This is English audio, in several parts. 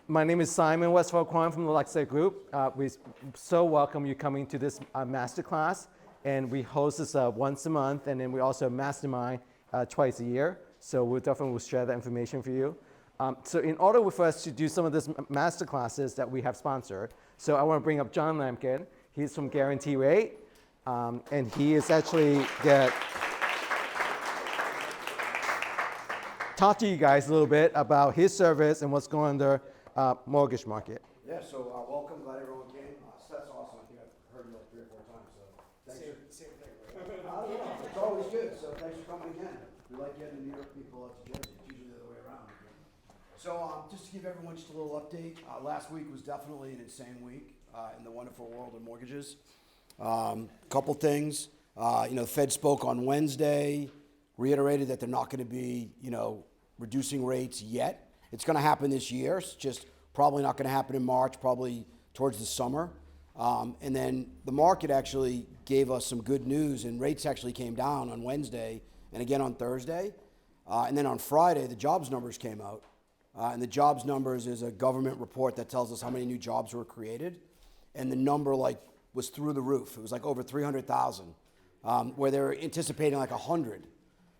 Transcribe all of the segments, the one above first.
My name is Simon Westphal-Kwan from the LuxeLife Group. We so welcome you coming to this masterclass, and we host this once a month, and then we also mastermind twice a year. So we definitely will share that information for you. So in order for us to do some of this masterclasses that we have sponsored, so I want to bring up John Lampkin. He's from Guarantee Rate, and he is actually talk to you guys a little bit about his service and what's going on in the mortgage market. Yeah, so welcome, glad everyone came. Seth's awesome. I think I've heard you like 3 or 4 times. So Same thing, right? I don't know. It's always good. So thanks for coming again. We like getting the New York people up to Jersey. It's usually the other way around. So just to give everyone just a little update, last week was definitely an insane week in the wonderful world of mortgages. Couple things. The Fed spoke on Wednesday, reiterated that they're not going to be, reducing rates yet. It's going to happen this year. It's just probably not going to happen in March, probably towards the summer. And then the market actually gave us some good news, and rates actually came down on Wednesday and again on Thursday. And then on Friday, the jobs numbers came out. And the jobs numbers is a government report that tells us how many new jobs were created. And the number was through the roof. It was over 300,000, where they were anticipating 100.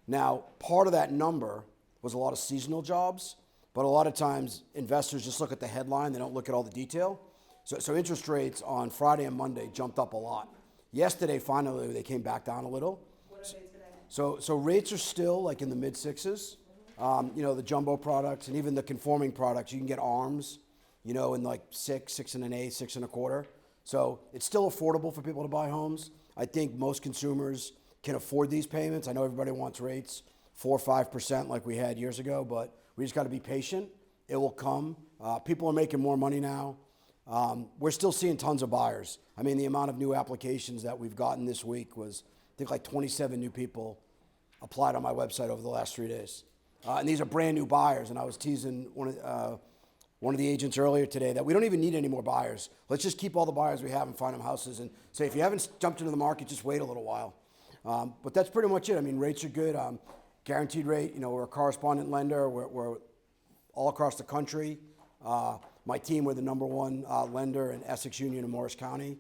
Now, part of that number was a lot of seasonal jobs, but a lot of times investors just look at the headline, they don't look at all the detail. So interest rates on Friday and Monday jumped up a lot. Yesterday, finally, they came back down a little. What are they today? So rates are still in the mid sixes. The jumbo products and even the conforming products, you can get ARMs, in 6 1/8, 6 1/4. So it's still affordable for people to buy homes. I think most consumers can afford these payments. I know everybody wants rates 4 or 5% like we had years ago, but we just got to be patient. It will come. People are making more money now. We're still seeing tons of buyers. I mean, the amount of new applications that we've gotten this week was, I think 27 new people applied on my website over the last 3 days. And these are brand new buyers. And I was teasing one of the agents earlier today that we don't even need any more buyers. Let's just keep all the buyers we have and find them houses and say, if you haven't jumped into the market, just wait a little while. But that's pretty much it. I mean, rates are good. Guaranteed rate, we're a correspondent lender. We're all across the country. My team, we're the #1 lender in Essex, Union, and Morris County.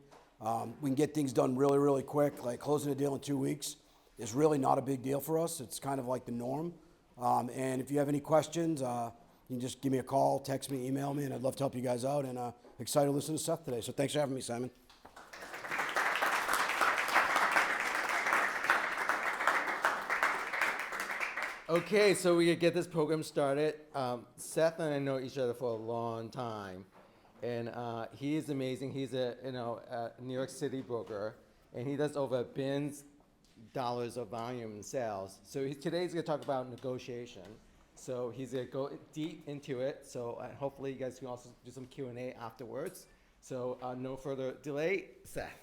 We can get things done really, really quick. Closing a deal in 2 weeks is really not a big deal for us. It's kind of like the norm. And if you have any questions, you can just give me a call, text me, email me, and I'd love to help you guys out. And excited to listen to Seth today. So thanks for having me, Simon. Okay, so we could get this program started. Seth and I know each other for a long time, and he is amazing. He's a New York City broker, and he does over $1 billion of volume in sales. So today he's going to talk about negotiation. So he's going to go deep into it. So hopefully you guys can also do some Q&A afterwards. So no further delay, Seth.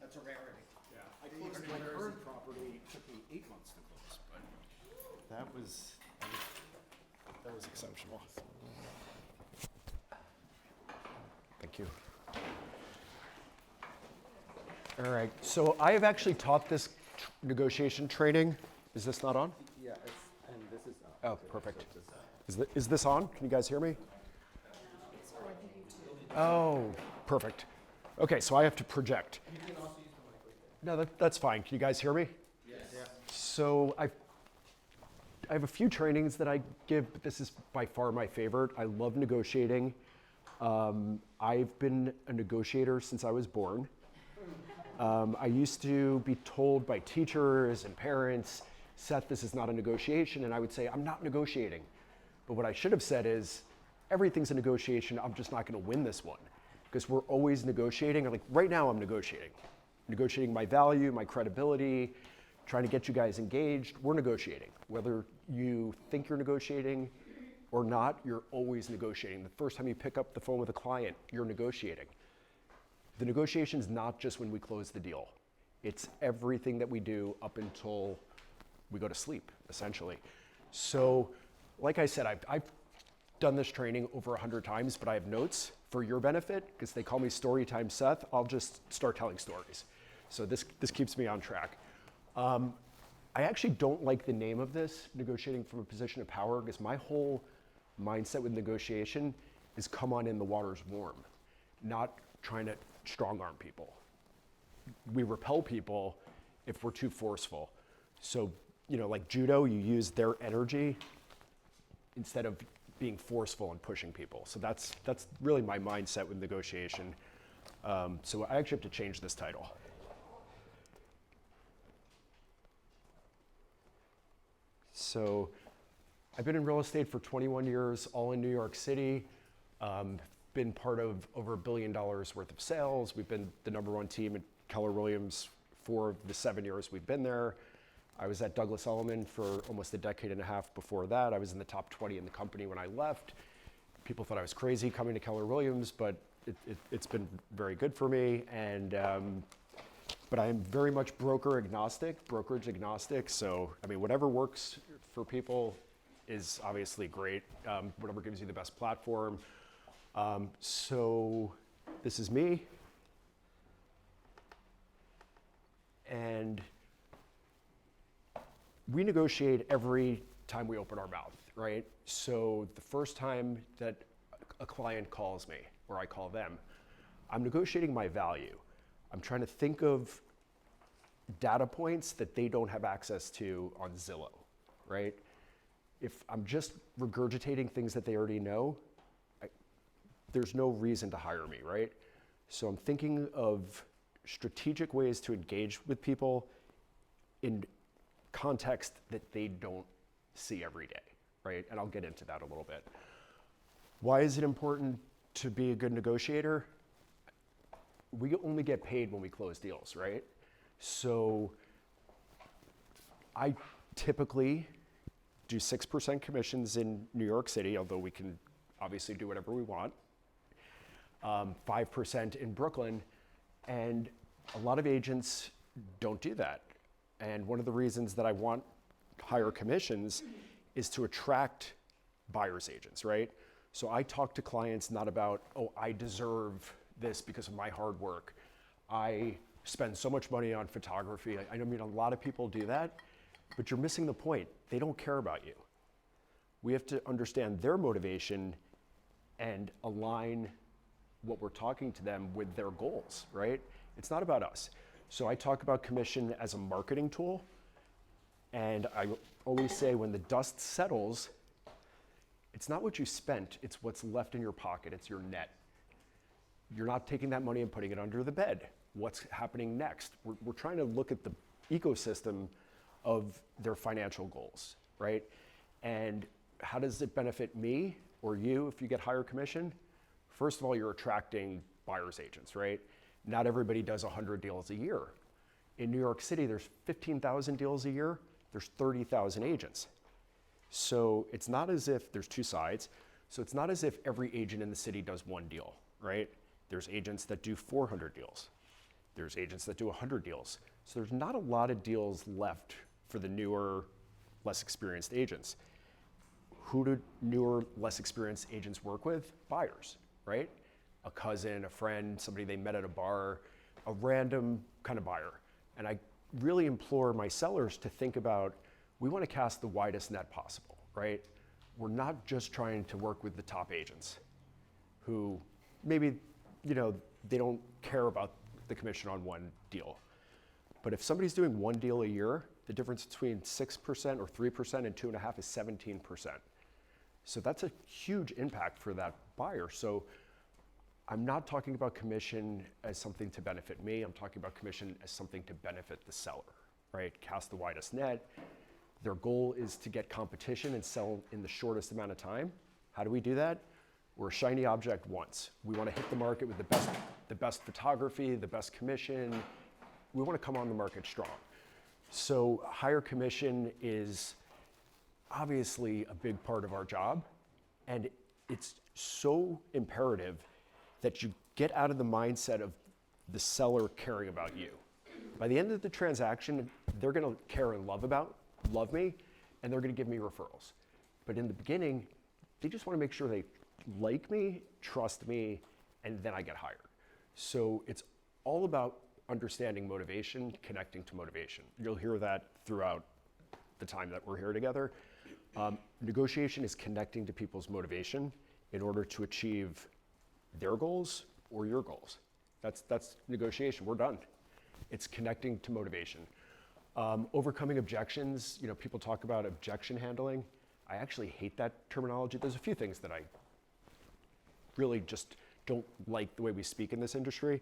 That's a rarity. Yeah. I closed my current property. It took me 8 months to close, but that was exceptional. Thank you. All right. So I have actually taught this negotiation training. Is this not on? Yeah, and this is on. Oh, perfect. Is this on? Can you guys hear me? Oh, perfect. Okay, so I have to project. No, that's fine. Can you guys hear me? Yes. Yeah. So I have a few trainings that I give, but this is by far my favorite. I love negotiating. I've been a negotiator since I was born. I used to be told by teachers and parents, Seth, this is not a negotiation, and I would say, I'm not negotiating. But what I should have said is, everything's a negotiation, I'm just not gonna win this one. Because we're always negotiating. Right now I'm negotiating my value, my credibility, trying to get you guys engaged. We're negotiating. Whether you think you're negotiating or not, you're always negotiating. The first time you pick up the phone with a client, you're negotiating. The negotiation is not just when we close the deal. It's everything that we do up until we go to sleep, essentially. So, like I said, I've done this training over 100 times, but I have notes for your benefit, because they call me Storytime Seth. I'll just start telling stories. So this keeps me on track. I actually don't like the name of this, negotiating from a position of power, because my whole mindset with negotiation is come on in, the water's warm, not trying to strong arm people. We repel people if we're too forceful. So, like judo, you use their energy instead of being forceful and pushing people. So that's really my mindset with negotiation. So I actually have to change this title. So I've been in real estate for 21 years, all in New York City. Been part of over $1 billion worth of sales. We've been the #1 team at Keller Williams for the 7 years we've been there. I was at Douglas Elliman for almost a decade and a half before that. I was in the top 20 in the company when I left. People thought I was crazy coming to Keller Williams, but it's been very good for me. And but I am very much brokerage agnostic. So, whatever works for people is obviously great. Whatever gives you the best platform. So this is me. And we negotiate every time we open our mouth, right? So the first time that a client calls me, or I call them, I'm negotiating my value. I'm trying to think of data points that they don't have access to on Zillow, right? If I'm just regurgitating things that they already know, there's no reason to hire me, right? So I'm thinking of strategic ways to engage with people in context that they don't see every day, right? And I'll get into that a little bit. Why is it important to be a good negotiator? We only get paid when we close deals, right? So I typically do 6% commissions in New York City, although we can obviously do whatever we want. 5% in Brooklyn, and a lot of agents don't do that. And one of the reasons that I want higher commissions is to attract buyer's agents, right? So I talk to clients not about, oh, I deserve this because of my hard work. I spend so much money on photography. I mean, a lot of people do that, but you're missing the point. They don't care about you. We have to understand their motivation and align what we're talking to them with their goals, right? It's not about us. So I talk about commission as a marketing tool. And I always say when the dust settles, it's not what you spent, it's what's left in your pocket, it's your net. You're not taking that money and putting it under the bed. What's happening next? We're trying to look at the ecosystem of their financial goals, right? And how does it benefit me or you if you get higher commission? First of all, you're attracting buyer's agents, right? Not everybody does 100 deals a year. In New York City, there's 15,000 deals a year. There's 30,000 agents. So it's not as if there's two sides. So it's not as if every agent in the city does one deal, right? There's agents that do 400 deals. There's agents that do 100 deals. So there's not a lot of deals left for the newer, less experienced agents. Who do newer, less experienced agents work with? Buyers, right? A cousin, a friend, somebody they met at a bar, a random kind of buyer. And I really implore my sellers to think about, we want to cast the widest net possible, right? We're not just trying to work with the top agents who maybe, they don't care about the commission on one deal. But if somebody's doing one deal a year, the difference between 6% or 3% and 2.5% is 17%. So that's a huge impact for that buyer. So I'm not talking about commission as something to benefit me. I'm talking about commission as something to benefit the seller, right? Cast the widest net. Their goal is to get competition and sell in the shortest amount of time. How do we do that? We're a shiny object once. We want to hit the market with the best photography, the best commission. We want to come on the market strong. So higher commission is obviously a big part of our job, and it's so imperative that you get out of the mindset of the seller caring about you. By the end of the transaction, they're going to care and love me, and they're going to give me referrals. But in the beginning, they just want to make sure they like me, trust me, and then I get hired. So it's all about understanding motivation, connecting to motivation. You'll hear that throughout the time that we're here together. Negotiation is connecting to people's motivation in order to achieve their goals or your goals. That's negotiation. We're done. It's connecting to motivation. Overcoming objections. People talk about objection handling. I actually hate that terminology. There's a few things that I really just don't like the way we speak in this industry.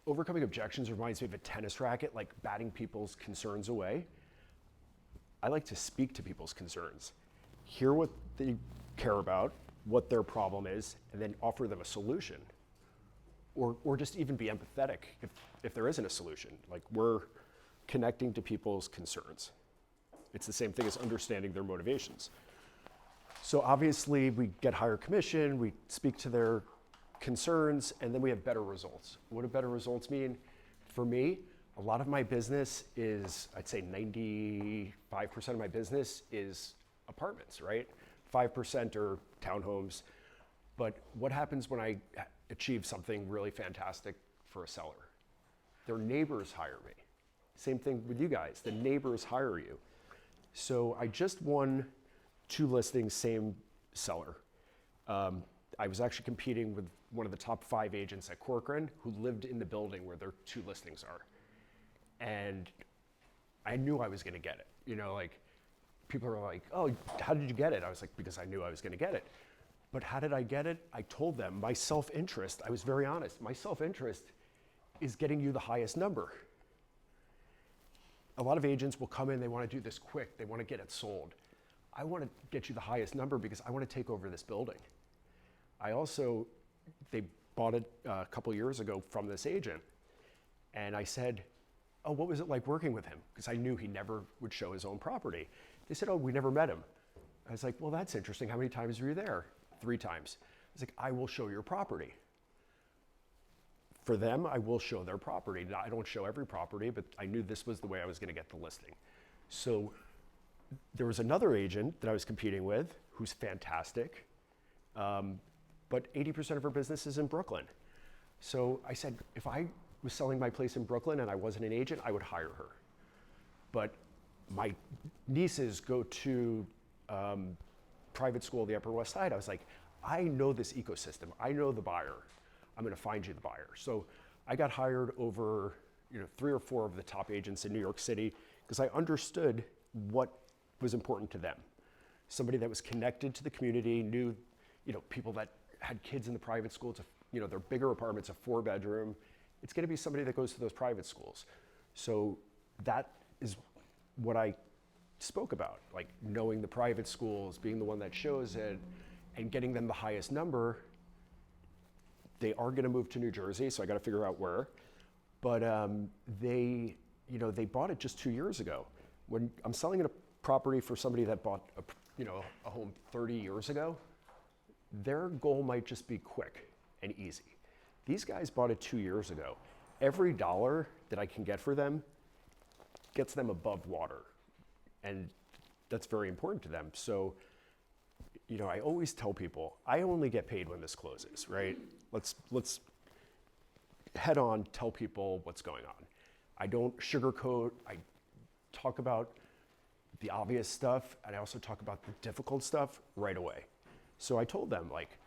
Overcoming objections reminds me of a tennis racket, like batting people's concerns away. I like to speak to people's concerns, hear what they care about, what their problem is, and then offer them a solution. Or just even be empathetic if there isn't a solution. Like, we're connecting to people's concerns. It's the same thing as understanding their motivations. So obviously we get higher commission, we speak to their concerns, and then we have better results. What do better results mean? For me, a lot of my business is, I'd say 95% of my business is apartments, right? 5% are townhomes. But what happens when I achieve something really fantastic for a seller? Their neighbors hire me. Same thing with you guys, the neighbors hire you. So I just won 2 listings, same seller. I was actually competing with one of the top 5 agents at Corcoran who lived in the building where their 2 listings are. And I knew I was gonna get it. Like, people are like, oh, how did you get it? I was like, because I knew I was gonna get it. But how did I get it? I told them my self-interest, I was very honest, my self-interest is getting you the highest number. A lot of agents will come in, they wanna do this quick, they wanna get it sold. I wanna get you the highest number because I wanna take over this building. They bought it a couple years ago from this agent. And I said, oh, what was it like working with him? Because I knew he never would show his own property. They said, oh, we never met him. I was like, well, that's interesting. How many times were you there? 3 times. I was like, I will show your property. For them, I will show their property. Now, I don't show every property, but I knew this was the way I was gonna get the listing. So there was another agent that I was competing with who's fantastic, but 80% of her business is in Brooklyn. So I said, if I was selling my place in Brooklyn and I wasn't an agent, I would hire her. But my nieces go to private school on the Upper West Side. I was like, I know this ecosystem. I know the buyer. I'm gonna find you the buyer. So I got hired over 3 or 4 of the top agents in New York City because I understood what was important to them. Somebody that was connected to the community, knew people that had kids in the private school. They're bigger apartments, a 4-bedroom. It's gonna be somebody that goes to those private schools. So that is what I spoke about, like knowing the private schools, being the one that shows it, and getting them the highest number. They are gonna move to New Jersey, so I gotta figure out where. But they bought it just 2 years ago. When I'm selling a property for somebody that bought a home 30 years ago, their goal might just be quick and easy. These guys bought it 2 years ago. Every dollar that I can get for them gets them above water. And that's very important to them. So, I always tell people, I only get paid when this closes, right? Let's head on tell people what's going on. I don't sugarcoat. I talk about the obvious stuff, and I also talk about the difficult stuff right away. So I told them, like,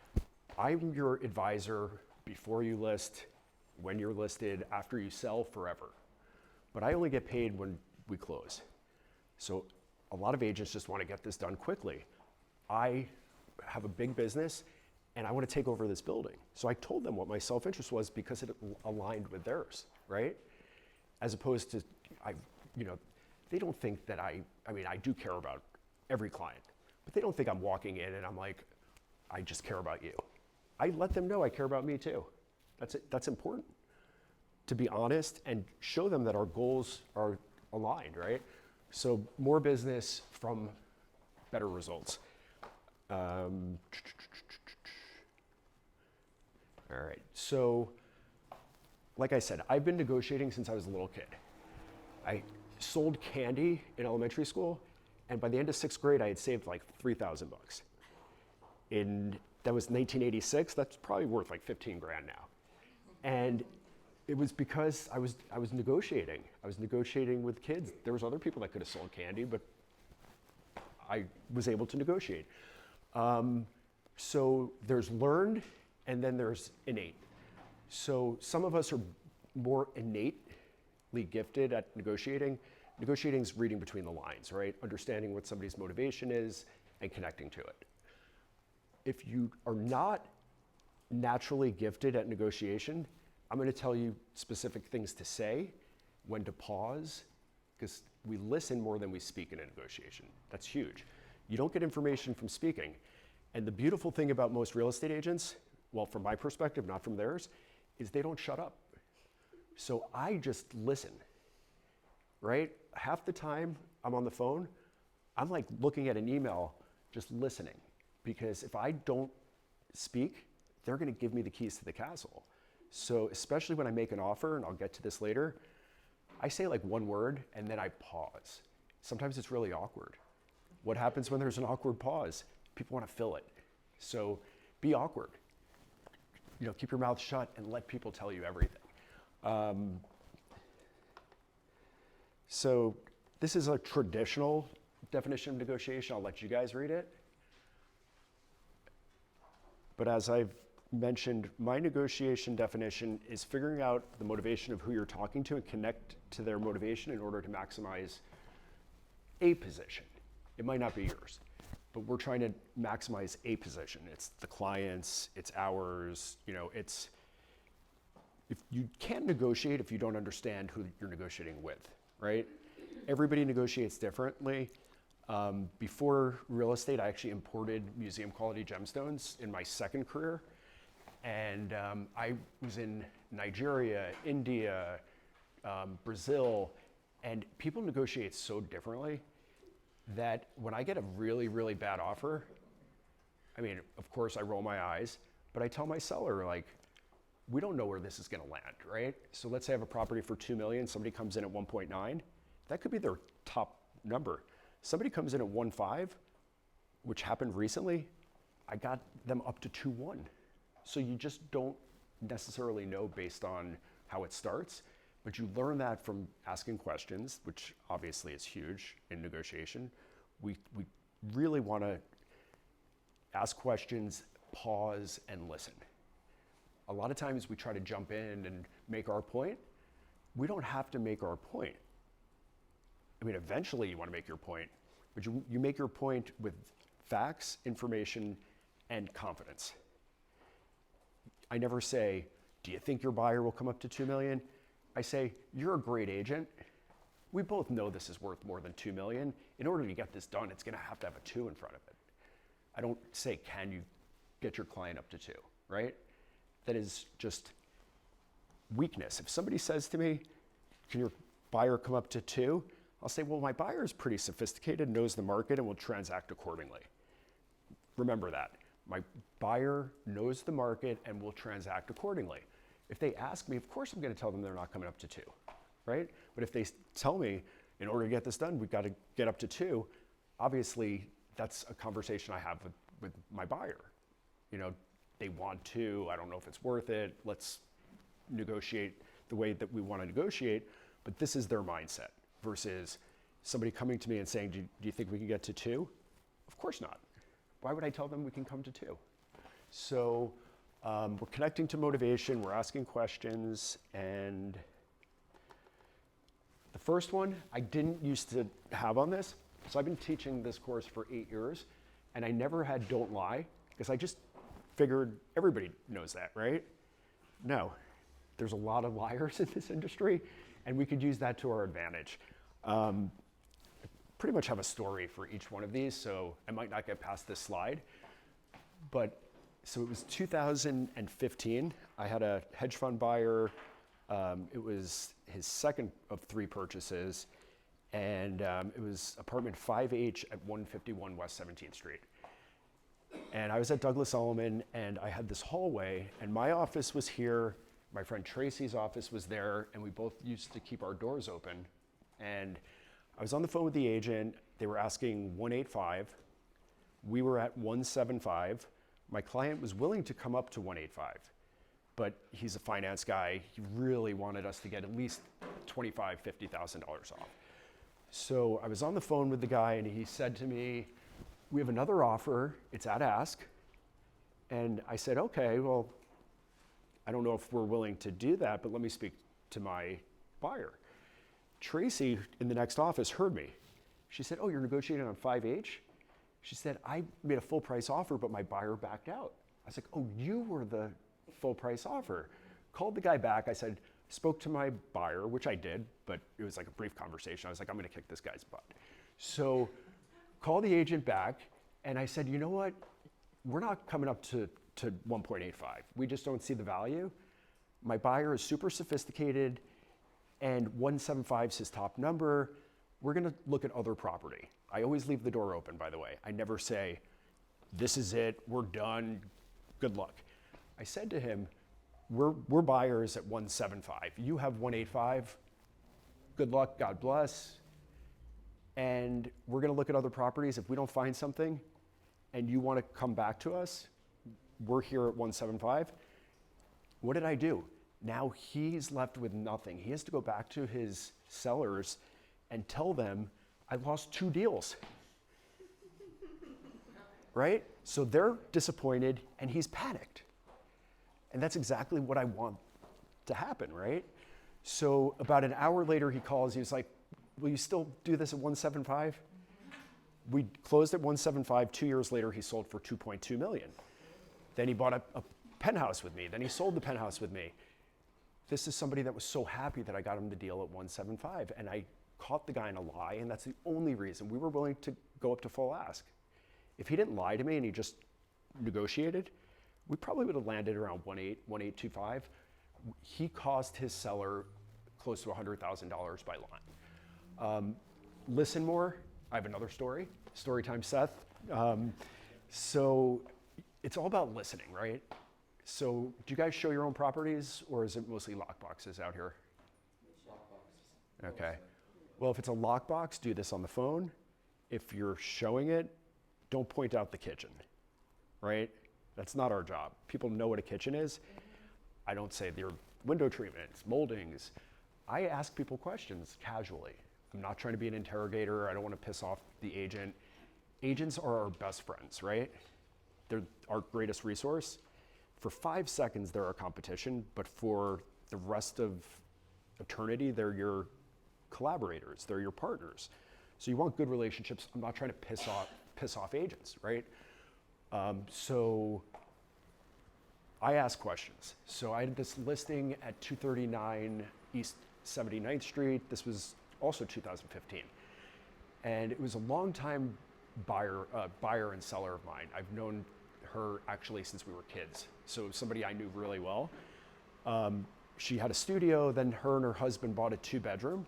I'm your advisor before you list, when you're listed, after you sell, forever. But I only get paid when we close. So a lot of agents just want to get this done quickly. I have a big business and I want to take over this building. So I told them what my self-interest was because it aligned with theirs, right? As opposed to, they don't think that I do care about every client, but they don't think I'm walking in and I'm like, I just care about you. I let them know I care about me too. That's important. To be honest and show them that our goals are aligned, right? So more business from better results. All right, so like I said, I've been negotiating since I was a little kid. I sold candy in elementary school, and by the end of 6th grade, I had saved like $3,000. that was 1986. That's probably worth like 15 grand now. And it was because I was negotiating. I was negotiating with kids. There was other people that could have sold candy, but I was able to negotiate. So there's learned, and then there's innate. So some of us are more innately gifted at negotiating. Negotiating is reading between the lines, right? Understanding what somebody's motivation is and connecting to it. If you are not naturally gifted at negotiation, I'm going to tell you specific things to say, when to pause, because we listen more than we speak in a negotiation. That's huge. You don't get information from speaking. And the beautiful thing about most real estate agents, well, from my perspective, not from theirs, is they don't shut up. So I just listen, right? Half the time I'm on the phone, I'm like looking at an email, just listening. Because if I don't speak, they're going to give me the keys to the castle. So especially when I make an offer, and I'll get to this later, I say like one word and then I pause. Sometimes it's really awkward. What happens when there's an awkward pause? People want to fill it. So be awkward. You know, keep your mouth shut and let people tell you everything. So this is a traditional definition of negotiation. I'll let you guys read it. But as I've mentioned, my negotiation definition is figuring out the motivation of who you're talking to and connect to their motivation in order to maximize a position. It might not be yours, but we're trying to maximize a position. It's the client's, it's ours, you know, it's, if you can't negotiate if you don't understand who you're negotiating with, right? Everybody negotiates differently. Before real estate, I actually imported museum quality gemstones in my second career. And I was in Nigeria, India, Brazil, and people negotiate so differently that when I get a really, really bad offer, I mean, of course I roll my eyes, but I tell my seller, like, we don't know where this is gonna land, right? So let's say I have a property for 2 million, somebody comes in at 1.9, that could be their top number. Somebody comes in at 1.5, which happened recently, I got them up to 2.1. So you just don't necessarily know based on how it starts, but you learn that from asking questions, which obviously is huge in negotiation. We really want to ask questions, pause, and listen. A lot of times we try to jump in and make our point. We don't have to make our point. I mean, eventually you want to make your point, but you make your point with facts, information, and confidence. I never say, do you think your buyer will come up to 2 million? I say, you're a great agent. We both know this is worth more than 2 million. In order to get this done, it's gonna have to have a 2 in front of it. I don't say, can you get your client up to 2, right? That is just weakness. If somebody says to me, can your buyer come up to 2? I'll say, well, my buyer is pretty sophisticated, knows the market, and will transact accordingly. Remember that. My buyer knows the market and will transact accordingly. If they ask me, of course I'm going to tell them they're not coming up to 2, right? But if they tell me, in order to get this done, we've got to get up to 2, obviously that's a conversation I have with my buyer. You know, they want to, I don't know if it's worth it, let's negotiate the way that we want to negotiate, but this is their mindset versus somebody coming to me and saying, do you think we can get to 2? Of course not. Why would I tell them we can come to 2? So we're connecting to motivation, we're asking questions, and the first one I didn't used to have on this. So I've been teaching this course for 8 years, and I never had don't lie, because I just figured everybody knows that, right? No, there's a lot of liars in this industry, and we could use that to our advantage. Pretty much have a story for each one of these, so I might not get past this slide. But so it was 2015. I had a hedge fund buyer. It was his second of 3 purchases, and it was apartment 5H at 151 West 17th Street. And I was at Douglas Elliman, and I had this hallway, and my office was here. My friend Tracy's office was there, and we both used to keep our doors open. And I was on the phone with the agent. They were asking 185. We were at 175. My client was willing to come up to 185, but he's a finance guy. He really wanted us to get at least $25,000, $50,000 off. So I was on the phone with the guy and he said to me, we have another offer, it's at ask. And I said, okay, well, I don't know if we're willing to do that, but let me speak to my buyer. Tracy in the next office heard me. She said, oh, you're negotiating on 5H? She said, I made a full price offer, but my buyer backed out. I was like, oh, you were the full price offer. Called the guy back. I said, spoke to my buyer, which I did, but it was like a brief conversation. I was like, I'm gonna kick this guy's butt. So called the agent back and I said, you know what? We're not coming up to 1.85. We just don't see the value. My buyer is super sophisticated and 175 is his top number. We're gonna look at other property. I always leave the door open, by the way. I never say, this is it, we're done, good luck. I said to him, we're buyers at 175. You have 185, good luck, God bless. And we're gonna look at other properties. If we don't find something and you wanna come back to us, we're here at 175. What did I do? Now he's left with nothing. He has to go back to his sellers and tell them, I lost 2 deals. Right? So they're disappointed and he's panicked. And that's exactly what I want to happen, right? So about an hour later he calls, he was like, will you still do this at 175? We closed at 175, 2 years later he sold for 2.2 million. Then he bought a penthouse with me, then he sold the penthouse with me. This is somebody that was so happy that I got him the deal at 175, and I caught the guy in a lie, and that's the only reason we were willing to go up to full ask. If he didn't lie to me and he just negotiated, we probably would have landed around 1.825. He cost his seller close to $100,000 by line. Listen more, I have another story. Story time, Seth. So it's all about listening, right? So do you guys show your own properties or is it mostly lockboxes out here? Lockboxes. Okay. Well, if it's a lockbox, do this on the phone. If you're showing it, don't point out the kitchen, right? That's not our job. People know what a kitchen is. I don't say they're window treatments, moldings. I ask people questions casually. I'm not trying to be an interrogator. I don't want to piss off the agent. Agents are our best friends, right? They're our greatest resource. For 5 seconds, they're our competition, but for the rest of eternity, they're your collaborators, they're your partners. So you want good relationships. I'm not trying to piss off agents, right? So I ask questions. So I had this listing at 239 East 79th Street. This was also 2015. And it was a longtime buyer and seller of mine. I've known her actually since we were kids. So somebody I knew really well. She had a studio, then her and her husband bought a 2-bedroom.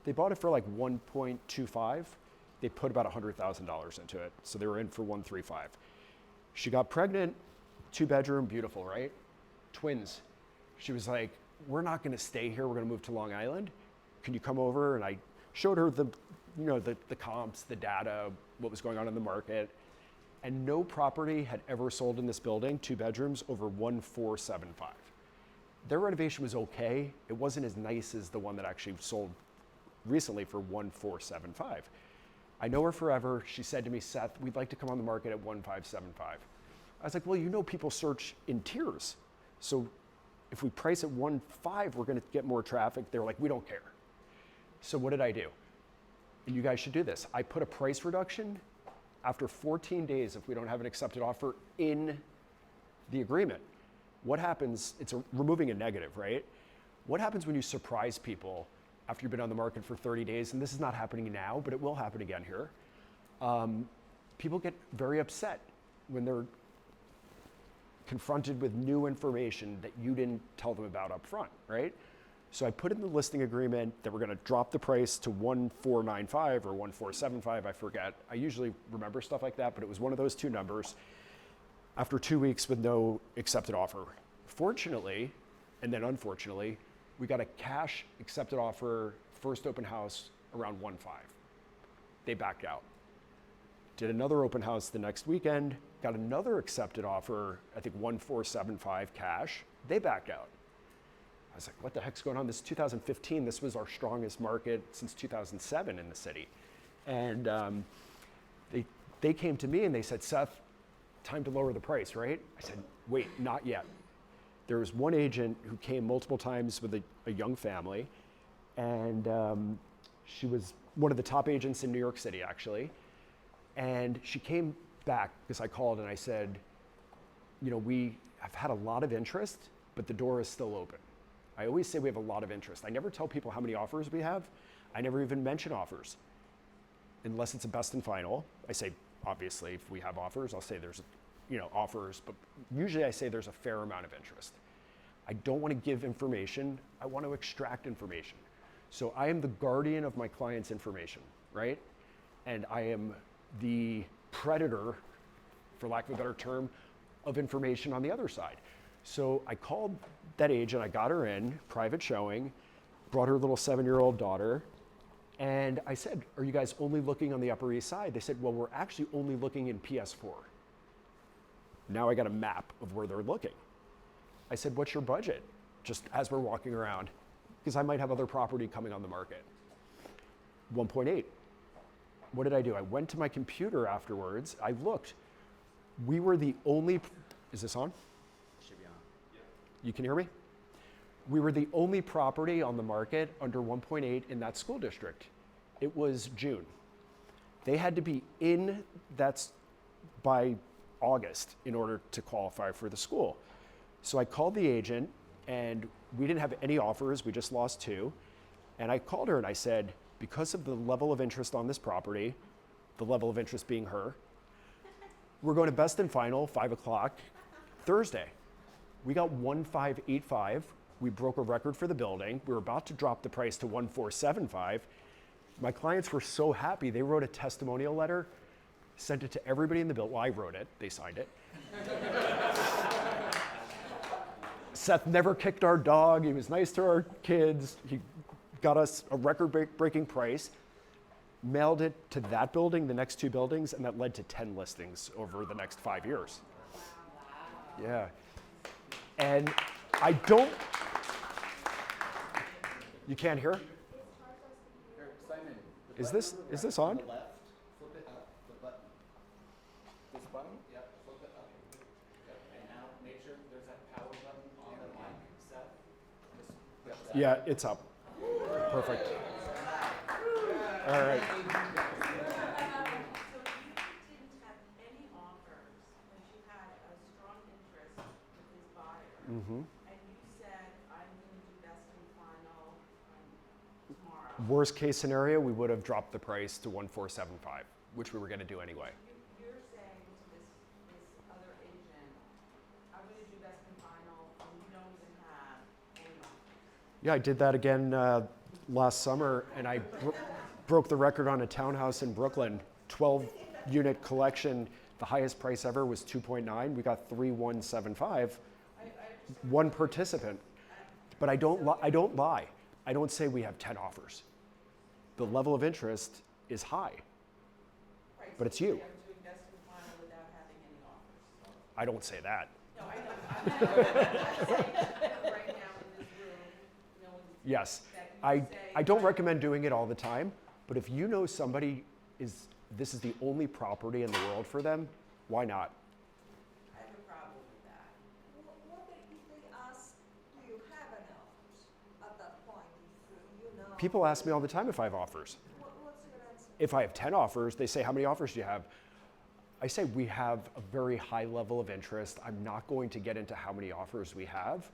They bought it for like 1.25. They put about $100,000 into it. So they were in for 135. She got pregnant, 2-bedroom, beautiful, right? Twins. She was like, we're not gonna stay here, we're gonna move to Long Island. Can you come over? And I showed her the comps, the data, what was going on in the market. And no property had ever sold in this building, 2 bedrooms, over 1,475. Their renovation was okay. It wasn't as nice as the one that actually sold recently for 1,475. I know her forever. She said to me, Seth, we'd like to come on the market at 1,575. I was like, well, you know people search in tiers. So if we price at 1.5, we're gonna get more traffic. They're like, we don't care. So what did I do? And you guys should do this. I put a price reduction after 14 days if we don't have an accepted offer in the agreement. What happens, removing a negative, right? What happens when you surprise people after you've been on the market for 30 days, and this is not happening now, but it will happen again here. People get very upset when they're confronted with new information that you didn't tell them about up front, right? So I put in the listing agreement that we're gonna drop the price to 1,495 or 1,475, I forget. I usually remember stuff like that, but it was one of those 2 numbers after 2 weeks with no accepted offer. Fortunately, and then unfortunately, we got a cash accepted offer, first open house around 1.5. They backed out. Did another open house the next weekend, got another accepted offer, I think 1,475 cash. They backed out. I was like, what the heck's going on? This is 2015. This was our strongest market since 2007 in the city. And they came to me and they said, Seth, time to lower the price, right? I said, wait, not yet. There was one agent who came multiple times with a young family, and she was one of the top agents in New York City, actually. And she came back because I called and I said, you know, we have had a lot of interest, but the door is still open. I always say we have a lot of interest. I never tell people how many offers we have. I never even mention offers unless it's a best and final. I say, obviously, if we have offers, I'll say there's, you know, offers, but usually I say there's a fair amount of interest. I don't want to give information. I want to extract information. So I am the guardian of my client's information, right? And I am the predator, for lack of a better term, of information on the other side. So I called that agent, I got her in, private showing, brought her little 7-year-old daughter, and I said, are you guys only looking on the Upper East Side? They said, well, we're actually only looking in PS4. Now I got a map of where they're looking. I said, what's your budget? Just as we're walking around, because I might have other property coming on the market. 1.8. What did I do? I went to my computer afterwards. I looked. We were the only, is this on? Should be on. You can hear me? We were the only property on the market under 1.8 in that school district. It was June. They had to be in that by August in order to qualify for the school. So I called the agent, and we didn't have any offers. We just lost 2. And I called her and I said, because of the level of interest on this property, the level of interest being her, we're going to best and final, 5 o'clock, Thursday. We got 1,585. We broke a record for the building. We were about to drop the price to 1,475. My clients were so happy, they wrote a testimonial letter, sent it to everybody in the building. Well, I wrote it, they signed it. Seth never kicked our dog. He was nice to our kids. He got us a record-breaking price, mailed it to that building, the next 2 buildings, and that led to 10 listings over the next 5 years. Yeah. And I don't, you can't hear? Is this on? Left, flip it up, the button. This button? Yep, flip it up. Yep. And now make sure there's that power button on the mic, Seth. Just push that. Yeah, it's up. Perfect. All right. So you didn't have any offers, but you had a strong interest with this buyer. Mm-hmm. And you said, I'm going to do best and final tomorrow. Worst case scenario, we would have dropped the price to 1,475, which we were going to do anyway. You're saying to this other agent, I'm going to do best and final, and you don't even have any offers. Yeah, I did that again last summer, and I broke the record on a townhouse in Brooklyn, 12-unit collection. The highest price ever was 2.9. We got 3,175. One participant. But I don't lie. I don't say we have 10 offers. The level of interest is high, Right, but it's so you. I'm doing best and final without having any offers. I don't say that. No, I know. I'm saying that right now in this room, no one's. Yes, that you say, I don't recommend doing it all the time, but if you know somebody this is the only property in the world for them, why not? I have a problem with that. What if they ask, do you have any offers at that point? If you know. People ask me all the time if I have offers. What's your answer? If I have 10 offers, they say, how many offers do you have? I say we have a very high level of interest. I'm not going to get into how many offers we have,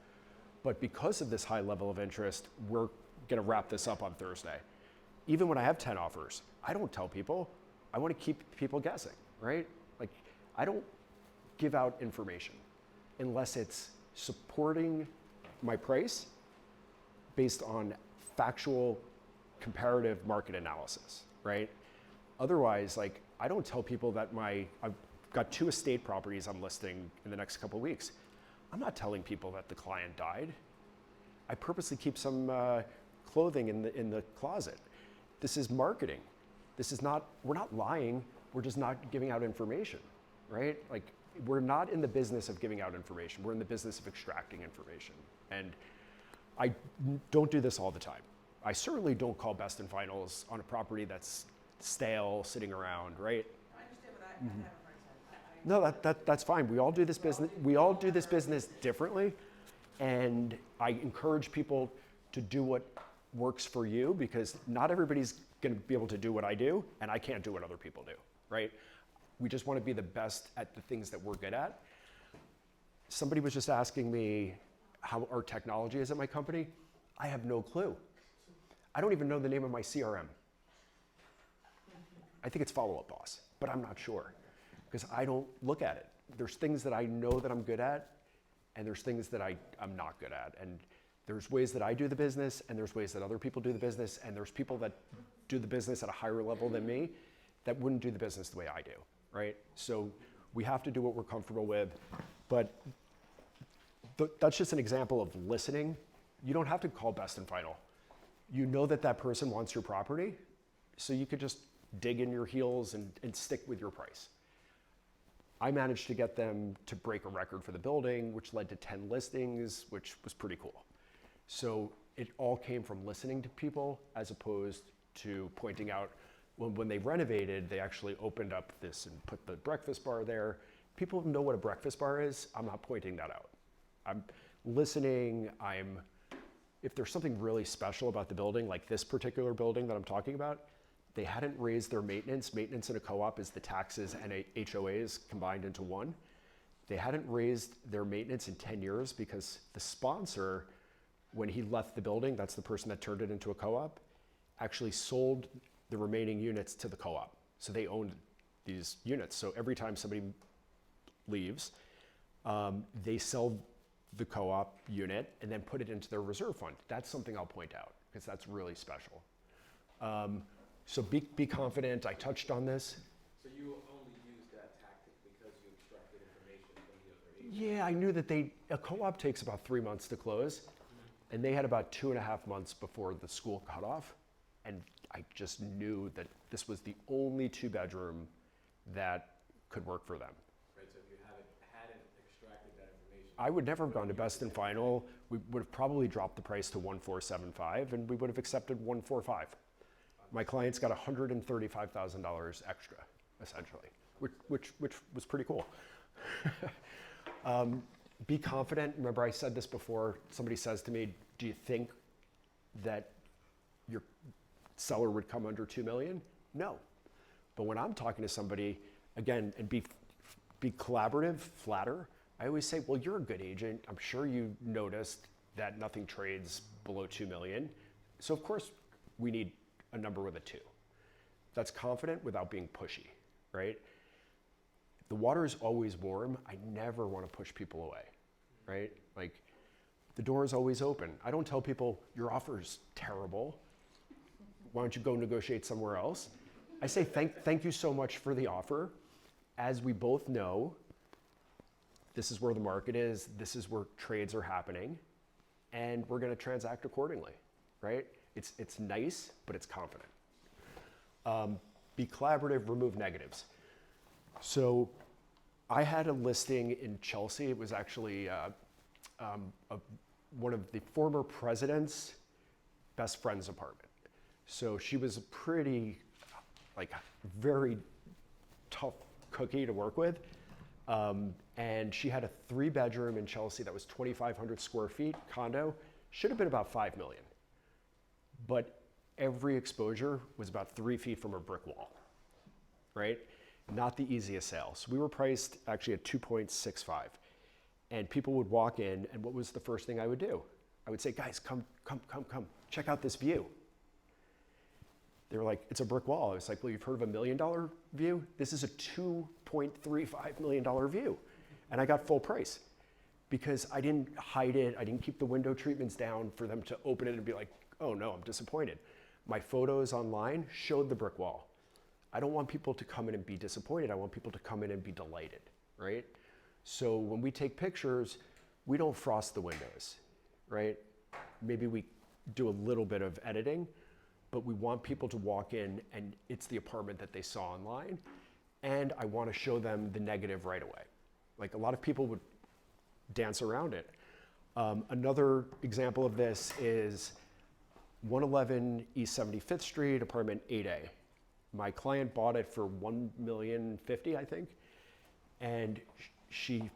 but because of this high level of interest, we're going to wrap this up on Thursday. Even when I have 10 offers, I don't tell people. I want to keep people guessing, right? Like, I don't give out information unless it's supporting my price based on factual comparative market analysis, right? Otherwise, like, I don't tell people that I've got 2 estate properties I'm listing in the next couple of weeks. I'm not telling people that the client died. I purposely keep some clothing in the closet. This is marketing. This is not, we're not lying. We're just not giving out information, right? Like, we're not in the business of giving out information. We're in the business of extracting information. And I don't do this all the time. I certainly don't call best and finals on a property that's stale, sitting around, right? I understand, but I have a hard time. No, that's fine. We all do this business. We all do this business differently, and I encourage people to do what works for you, because not everybody's going to be able to do what I do, and I can't do what other people do, right? We just want to be the best at the things that we're good at. Somebody was just asking me how our technology is at my company. I have no clue. I don't even know the name of my CRM. I think it's Follow Up Boss, but I'm not sure because I don't look at it. There's things that I know that I'm good at, and there's things that I'm not good at. And there's ways that I do the business, and there's ways that other people do the business, and there's people that do the business at a higher level than me that wouldn't do the business the way I do, right? So we have to do what we're comfortable with, but that's just an example of listening. You don't have to call best and final. You know that that person wants your property, so you could just dig in your heels and stick with your price. I managed to get them to break a record for the building, which led to 10 listings, which was pretty cool. So it all came from listening to people as opposed to pointing out when they renovated, they actually opened up this and put the breakfast bar there. People know what a breakfast bar is. I'm not pointing that out. I'm listening. If there's something really special about the building, like this particular building that I'm talking about, they hadn't raised their maintenance. Maintenance in a co-op is the taxes and HOAs combined into one. They hadn't raised their maintenance in 10 years because the sponsor, when he left the building, that's the person that turned it into a co-op, actually sold the remaining units to the co-op. So they owned these units. So every time somebody leaves, they sell the co-op unit and then put it into their reserve fund. That's something I'll point out because that's really special. So be confident. I touched on this. So you only used that tactic because you extracted information from the other agent? Yeah, I knew that a co-op takes about 3 months to close, and they had about 2.5 months before the school cutoff, and I just knew that this was the only 2-bedroom that could work for them. Right, so if you hadn't extracted that information. I would never have gone to best and final. We would have probably dropped the price to 1,475, and we would have accepted 145. My clients got $135,000 extra, essentially, which was pretty cool. Be confident. Remember, I said this before. Somebody says to me, "Do you think that your seller would come under $2 million?" No. But when I'm talking to somebody, again, and be collaborative, flatter, I always say, "Well, you're a good agent. I'm sure you noticed that nothing trades below $2 million. So of course we need a number with a 2. That's confident without being pushy, right? The water is always warm. I never want to push people away, right? Like, the door is always open. I don't tell people, your offer's terrible. Why don't you go negotiate somewhere else? I say, thank you so much for the offer. As we both know, this is where the market is, this is where trades are happening, and we're going to transact accordingly, right? It's nice, but it's confident. Be collaborative, remove negatives. So I had a listing in Chelsea. It was actually one of the former president's best friend's apartment. So she was a pretty, very tough cookie to work with. And she had a 3-bedroom in Chelsea that was 2,500 square feet, condo. Should have been about $5 million. But every exposure was about 3 feet from a brick wall, right? Not the easiest sale. So we were priced actually at 2.65. And people would walk in, and what was the first thing I would do? I would say, "Guys, come, check out this view." They were like, "It's a brick wall." I was like, "Well, you've heard of $1 million view? This is a $2.35 million view." And I got full price because I didn't hide it. I didn't keep the window treatments down for them to open it and be like, "Oh no, I'm disappointed." My photos online showed the brick wall. I don't want people to come in and be disappointed. I want people to come in and be delighted, right? So when we take pictures, we don't frost the windows, right? Maybe we do a little bit of editing, but we want people to walk in and it's the apartment that they saw online. and I want to show them the negative right away. Like a lot of people would dance around it. Another example of this is 111 East 75th Street, apartment 8A. My client bought it for $1,050,000, I think, and she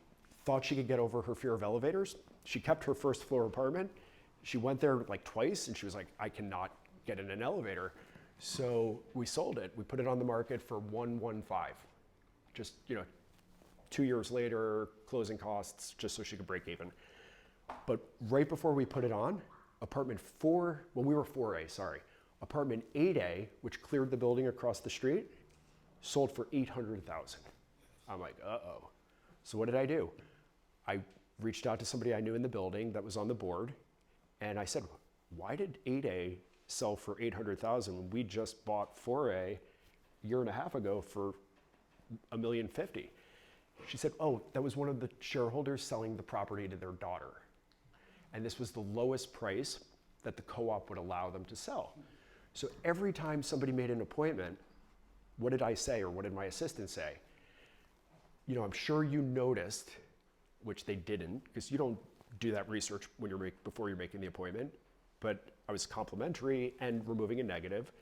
thought she could get over her fear of elevators. She kept her first floor apartment. She went there like twice, and she was like, I cannot get in an elevator. So we sold it. We put it on the market for $115,000. Just 2 years later, closing costs, just so she could break even. But right before we put it on, apartment 8A, which cleared the building across the street, sold for $800,000. I'm like, uh-oh. So what did I do? I reached out to somebody I knew in the building that was on the board, and I said, why did 8A sell for $800,000 when we just bought 4A a year and a half ago for $1,050,000? She said, oh, that was one of the shareholders selling the property to their daughter. And this was the lowest price that the co-op would allow them to sell. So every time somebody made an appointment, what did I say, or what did my assistant say? I'm sure you noticed, which they didn't, because you don't do that research when before you're making the appointment, but I was complimentary and removing a negative,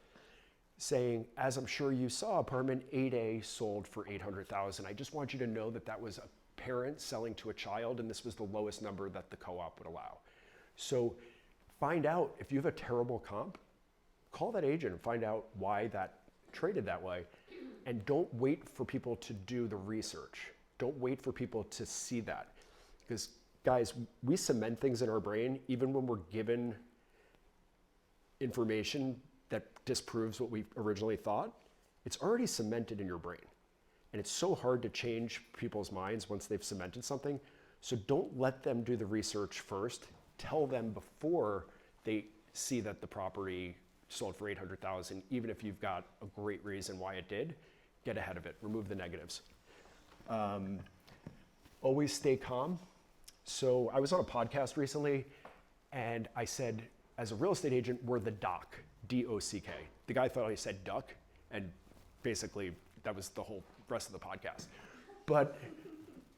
saying, as I'm sure you saw, apartment 8A sold for $800,000. I just want you to know that that was a parent selling to a child, and this was the lowest number that the co-op would allow. So find out, if you have a terrible comp, call that agent and find out why that traded that way. And don't wait for people to do the research. Don't wait for people to see that. Because guys, we cement things in our brain even when we're given information that disproves what we originally thought. It's already cemented in your brain. And it's so hard to change people's minds once they've cemented something. So don't let them do the research first. Tell them before they see that the property sold for $800,000, even if you've got a great reason why it did. Get ahead of it, remove the negatives. Always stay calm. So I was on a podcast recently, and I said, as a real estate agent, we're the doc, D-O-C-K. The guy thought I said duck, and basically that was the whole rest of the podcast. But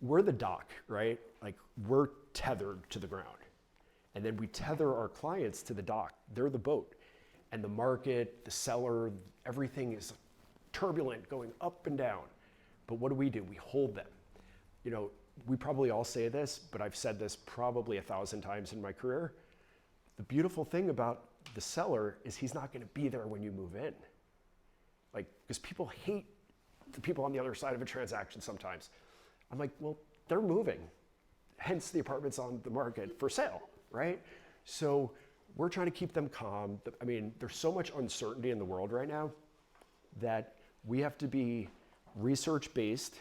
we're the dock, right? Like, we're tethered to the ground. And then we tether our clients to the dock. They're the boat. And the market, the seller, everything is turbulent, going up and down. But what do? We hold them. We probably all say this, but I've said this probably 1,000 times in my career. The beautiful thing about the seller is he's not going to be there when you move in. Like, because people hate the people on the other side of a transaction sometimes. I'm like, well, they're moving. Hence the apartment's on the market for sale, right? So we're trying to keep them calm. I mean, there's so much uncertainty in the world right now that we have to be research-based.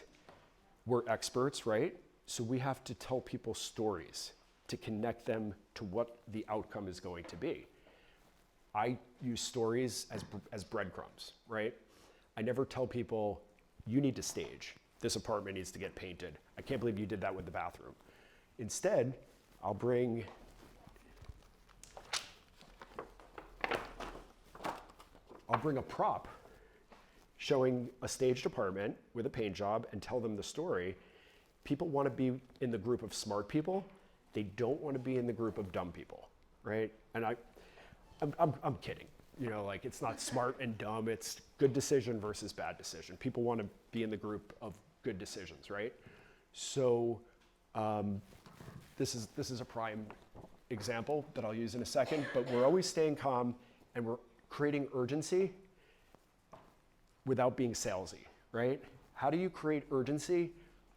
We're experts, right? So we have to tell people stories to connect them to what the outcome is going to be. I use stories as breadcrumbs, right? I never tell people, you need to stage. This apartment needs to get painted. I can't believe you did that with the bathroom. Instead, I'll bring a prop showing a staged apartment with a paint job and tell them the story. People want to be in the group of smart people. They don't want to be in the group of dumb people, right? And I'm kidding. It's not smart and dumb. It's good decision versus bad decision. People want to be in the group of good decisions, right? So this is a prime example that I'll use in a second, but we're always staying calm and we're creating urgency without being salesy, right? How do you create urgency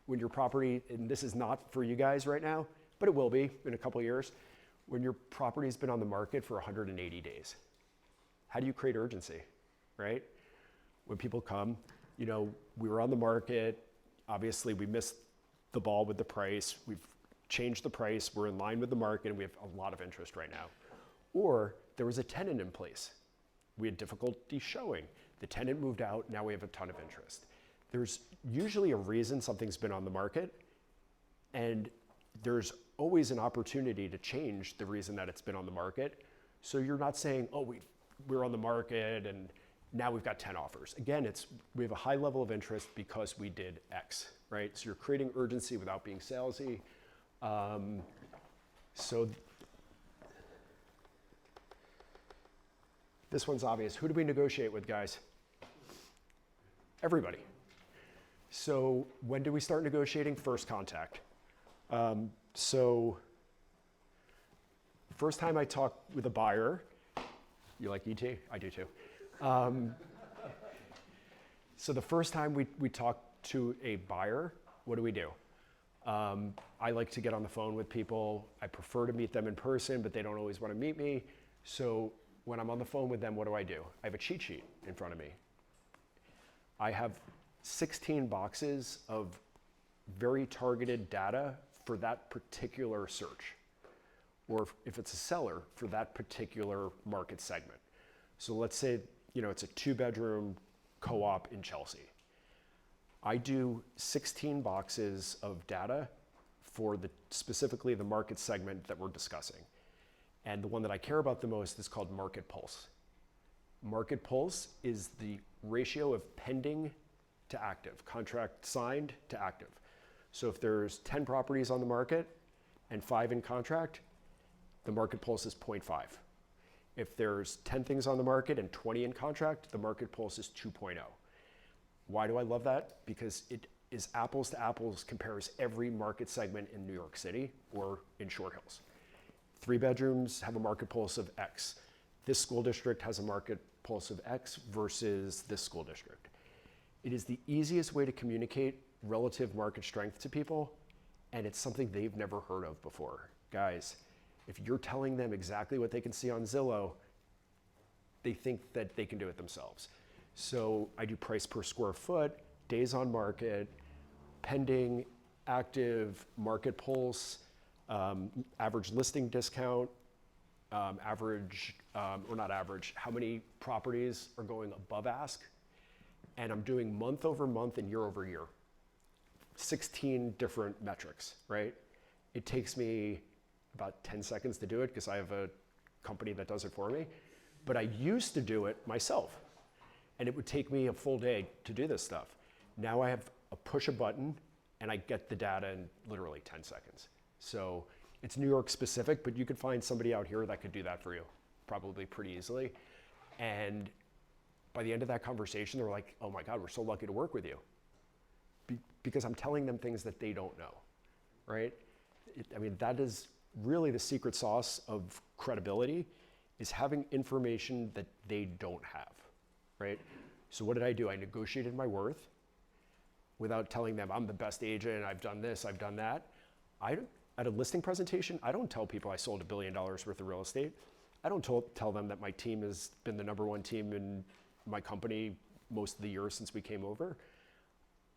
when your property, and this is not for you guys right now, but it will be in a couple of years, when your property's been on the market for 180 days? How do you create urgency, right? When people come, we were on the market, obviously we missed the ball with the price, we've changed the price, we're in line with the market, and we have a lot of interest right now. Or there was a tenant in place. We had difficulty showing. The tenant moved out, now we have a ton of interest. There's usually a reason something's been on the market, and there's always an opportunity to change the reason that it's been on the market. So you're not saying, oh, we're on the market and Now we've got 10 offers. Again, we have a high level of interest because we did X, right? So you're creating urgency without being salesy. So this one's obvious. Who do we negotiate with, guys? Everybody. So when do we start negotiating? First contact. So first time I talk with a buyer, you like ET? I do too. So the first time we talk to a buyer, what do? I like to get on the phone with people. I prefer to meet them in person, but they don't always want to meet me. So when I'm on the phone with them, what do? I have a cheat sheet in front of me. I have 16 boxes of very targeted data for that particular search, or if it's a seller, for that particular market segment. So let's say, it's a 2-bedroom co-op in Chelsea. I do 16 boxes of data for specifically the market segment that we're discussing. And the one that I care about the most is called Market Pulse. Market Pulse is the ratio of pending to active, contract signed to active. So if there's 10 properties on the market and 5 in contract, the Market Pulse is 0.5. If there's 10 things on the market and 20 in contract, the Market Pulse is 2.0. Why do I love that? Because it is apples to apples, compares every market segment in New York City or in Short Hills. 3 bedrooms have a Market Pulse of X. This school district has a Market Pulse of X versus this school district. It is the easiest way to communicate relative market strength to people, and it's something they've never heard of before. Guys, if you're telling them exactly what they can see on Zillow, they think that they can do it themselves. So I do price per square foot, days on market, pending, active, Market Pulse, average listing discount, how many properties are going above ask, and I'm doing month over month and year over year. 16 different metrics, right? It takes me about 10 seconds to do it because I have a company that does it for me, but I used to do it myself, and it would take me a full day to do this stuff. Now I have push a button and I get the data in literally 10 seconds. So it's New York specific, but you could find somebody out here that could do that for you probably pretty easily. And by the end of that conversation, they're like, oh my God, we're so lucky to work with you. Because I'm telling them things that they don't know, right? That is really the secret sauce of credibility, is having information that they don't have, right? So what did I do? I negotiated my worth without telling them I'm the best agent, I've done this, I've done that. At a listing presentation, I don't tell people I sold $1 billion worth of real estate. I don't tell them that my team has been the #1 team in my company most of the years since we came over.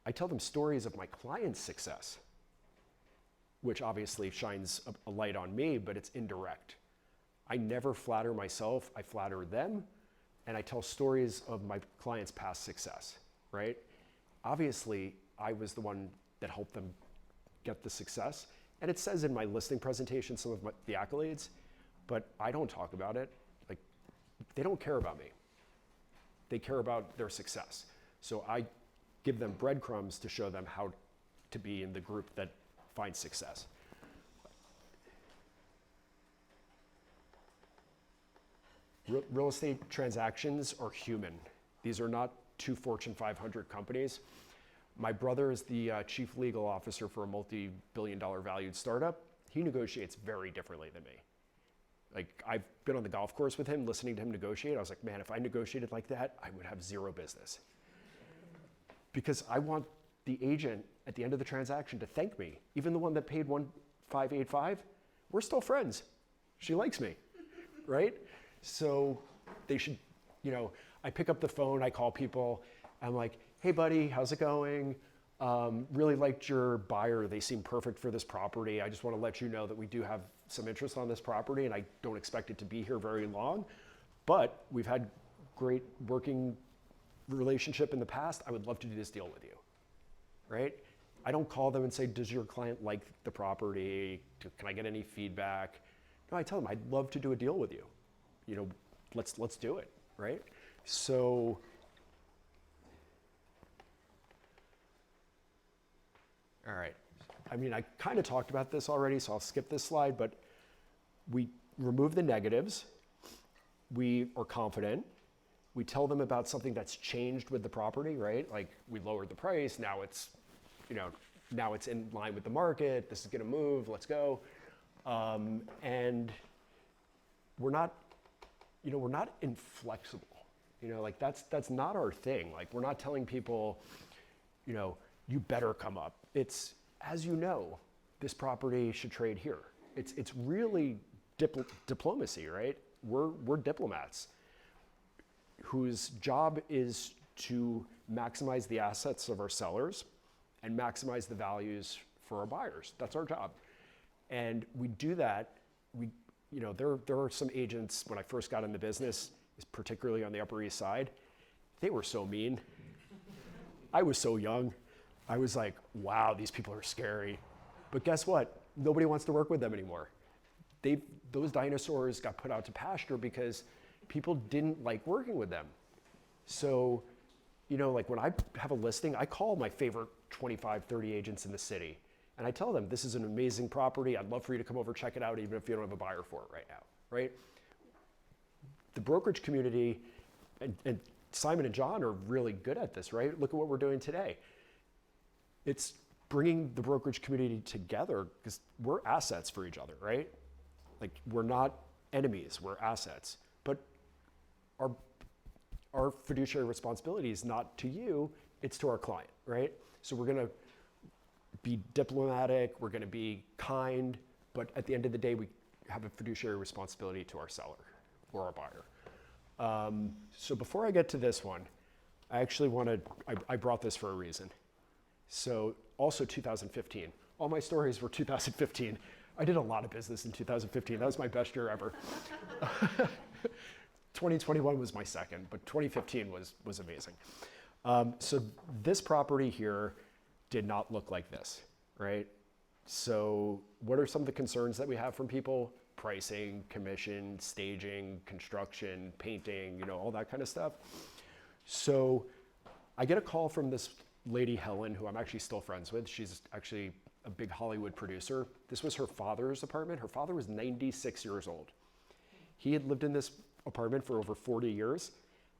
I tell them stories of my clients' success, which obviously shines a light on me, but it's indirect. I never flatter myself, I flatter them, and I tell stories of my clients' past success, right? Obviously, I was the one that helped them get the success, and it says in my listing presentation some of the accolades, but I don't talk about it. Like, they don't care about me. They care about their success. So I give them breadcrumbs to show them how to be in the group that finds success. Real estate transactions are human. These are not 2 Fortune 500 companies. My brother is the chief legal officer for a multi-billion-dollar valued startup. He negotiates very differently than me. Like, I've been on the golf course with him, listening to him negotiate. I was like, man, if I negotiated like that, I would have zero business. Because I want the agent at the end of the transaction to thank me. Even the one that paid $1,585, we're still friends. She likes me, right? So they should, I pick up the phone, I call people, I'm like, hey buddy, how's it going? Really liked your buyer. They seem perfect for this property. I just want to let you know that we do have some interest on this property, and I don't expect it to be here very long, but we've had great working relationship in the past. I would love to do this deal with you, right? I don't call them and say, does your client like the property? Can I get any feedback? No, I tell them, I'd love to do a deal with you. Let's do it, right? So all right. I mean, I kind of talked about this already, so I'll skip this slide, but we remove the negatives. We are confident. We tell them about something that's changed with the property, right? Like we lowered the price, now it's, now it's in line with the market, this is gonna move, let's go. And we're not, we're not inflexible. Like that's not our thing. Like we're not telling people, you better come up. It's, as you know, this property should trade here. It's really diplomacy, right? We're diplomats whose job is to maximize the assets of our sellers and maximize the values for our buyers. That's our job. And we do that. There are some agents, when I first got in the business, particularly on the Upper East Side, they were so mean. I was so young. I was like, wow, these people are scary. But guess what? Nobody wants to work with them anymore. Those dinosaurs got put out to pasture because people didn't like working with them. So, like when I have a listing, I call my favorite 25, 30 agents in the city. And I tell them, this is an amazing property. I'd love for you to come over, check it out, even if you don't have a buyer for it right now, right? The brokerage community, and Simon and John are really good at this, right? Look at what we're doing today. It's bringing the brokerage community together because we're assets for each other, right? Like we're not enemies, we're assets. But our fiduciary responsibility is not to you, it's to our client, right? So we're gonna be diplomatic, we're gonna be kind, but at the end of the day, we have a fiduciary responsibility to our seller or our buyer. So before I get to this one, I actually I brought this for a reason. So also 2015. All my stories were 2015. I did a lot of business in 2015. That was my best year ever. 2021 was my second, but 2015 was amazing. So this property here did not look like this, right? So what are some of the concerns that we have from people? Pricing, commission, staging, construction, painting, all that kind of stuff. So I get a call from this lady, Helen, who I'm actually still friends with. She's actually a big Hollywood producer. This was her father's apartment. Her father was 96 years old. He had lived in this apartment for over 40 years.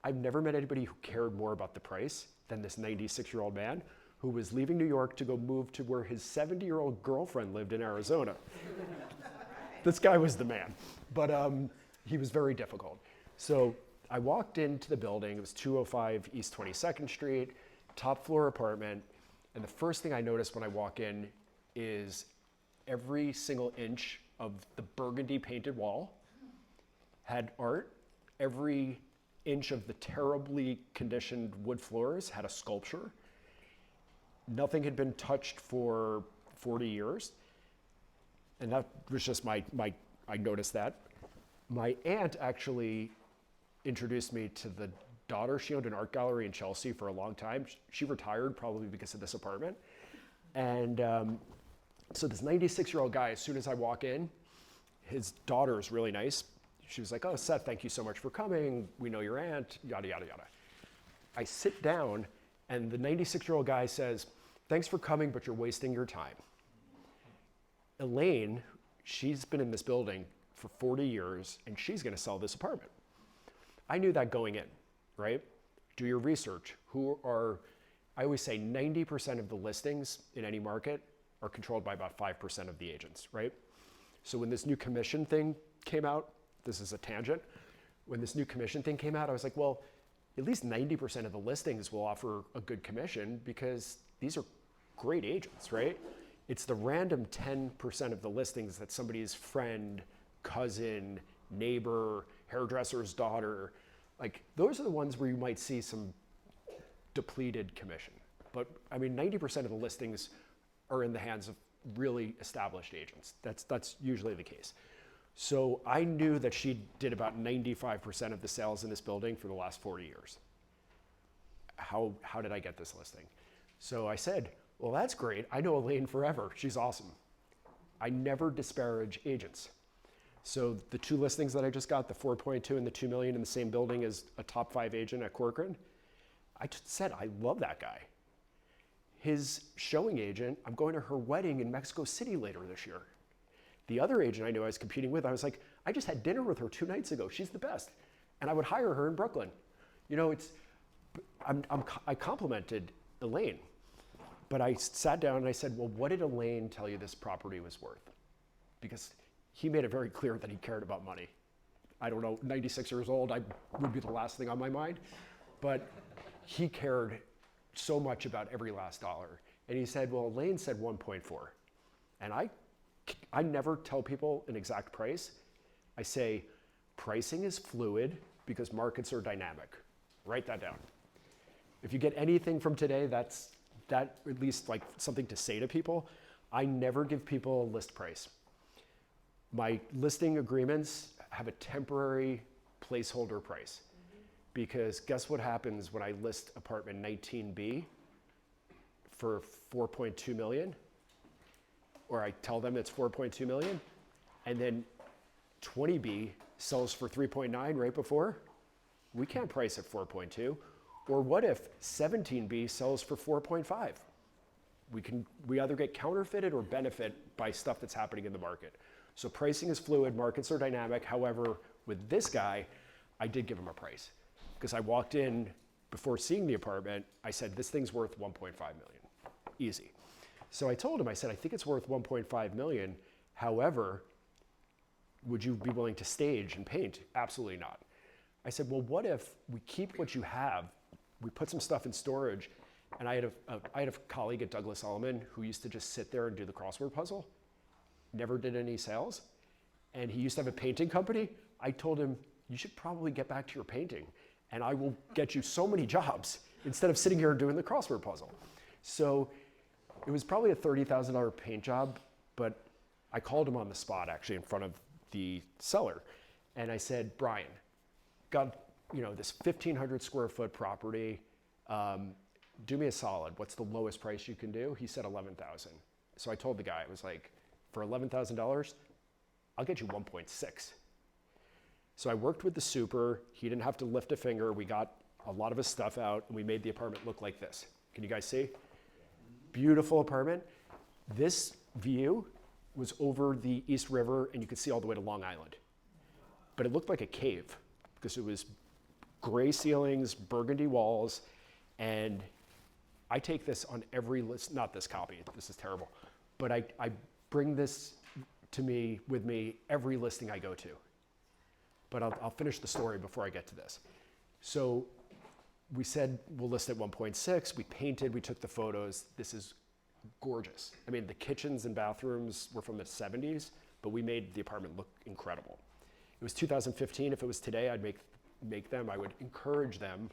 I've never met anybody who cared more about the price than this 96-year-old man who was leaving New York to go move to where his 70-year-old girlfriend lived in Arizona. This guy was the man, but he was very difficult. So I walked into the building. It was 205 East 22nd Street, top floor apartment. And the first thing I noticed when I walk in is every single inch of the burgundy painted wall had art. Every inch of the terribly conditioned wood floors had a sculpture. Nothing had been touched for 40 years. And that was just I noticed that. My aunt actually introduced me to the daughter. She owned an art gallery in Chelsea for a long time. She retired probably because of this apartment. And so this 96-year-old guy, as soon as I walk in, his daughter is really nice. She was like, oh, Seth, thank you so much for coming. We know your aunt, yada, yada, yada. I sit down and the 96-year-old guy says, thanks for coming, but you're wasting your time. Elaine, she's been in this building for 40 years and she's gonna sell this apartment. I knew that going in, right? Do your research. I always say 90% of the listings in any market are controlled by about 5% of the agents, right? So when this new commission thing came out, this is a tangent. When this new commission thing came out, I was like, well, at least 90% of the listings will offer a good commission because these are great agents, right? It's the random 10% of the listings that somebody's friend, cousin, neighbor, hairdresser's daughter, like those are the ones where you might see some depleted commission. But I mean, 90% of the listings are in the hands of really established agents. That's usually the case. So I knew that she did about 95% of the sales in this building for the last 40 years. How did I get this listing? So I said, well, that's great. I know Elaine forever. She's awesome. I never disparage agents. So the 2 listings that I just got, the 4.2 and the 2 million in the same building as a top 5 agent at Corcoran, I just said, I love that guy. His showing agent, I'm going to her wedding in Mexico City later this year. The other agent I knew I was competing with, I was like, I just had dinner with her 2 nights ago. She's the best. And I would hire her in Brooklyn. You know, I complimented Elaine. But I sat down and I said, well, what did Elaine tell you this property was worth? Because he made it very clear that he cared about money. I don't know, 96 years old, I would be the last thing on my mind. But he cared so much about every last dollar. And he said, well, Elaine said 1.4. And I never tell people an exact price. I say, pricing is fluid because markets are dynamic. Write that down. If you get anything from today, that's at least like something to say to people. I never give people a list price. My listing agreements have a temporary placeholder price. Because guess what happens when I list apartment 19B for 4.2 million? Or I tell them it's 4.2 million, and then 20B sells for 3.9 right before? We can't price at 4.2. Or what if 17B sells for 4.5? We either get counterfeited or benefit by stuff that's happening in the market. So pricing is fluid, markets are dynamic. However, with this guy, I did give him a price. Because I walked in before seeing the apartment, I said, this thing's worth 1.5 million, easy. So I told him, I said, I think it's worth 1.5 million. However, would you be willing to stage and paint? Absolutely not. I said, well, what if we keep what you have, we put some stuff in storage, and I had a colleague at Douglas Elliman who used to just sit there and do the crossword puzzle, never did any sales, and he used to have a painting company. I told him, you should probably get back to your painting, and I will get you so many jobs instead of sitting here doing the crossword puzzle. So it was probably a $30,000 paint job, but I called him on the spot actually in front of the seller. And I said, Brian, got this 1,500 square foot property, do me a solid. What's the lowest price you can do? He said 11,000. So I told the guy, I was like, for $11,000, I'll get you 1.6. So I worked with the super. He didn't have to lift a finger. We got a lot of his stuff out, and we made the apartment look like this. Can you guys see? Beautiful apartment. This view was over the East River, and you could see all the way to Long Island. But it looked like a cave because it was gray ceilings, burgundy walls, and I take this on every list, not this copy, this is terrible, but I bring this with me every listing I go to. But I'll finish the story before I get to this. So we said we'll list at 1.6. We painted, we took the photos. This is gorgeous. I mean, the kitchens and bathrooms were from the 70s, but we made the apartment look incredible. It was 2015. If it was today, I'd make them. I would encourage them,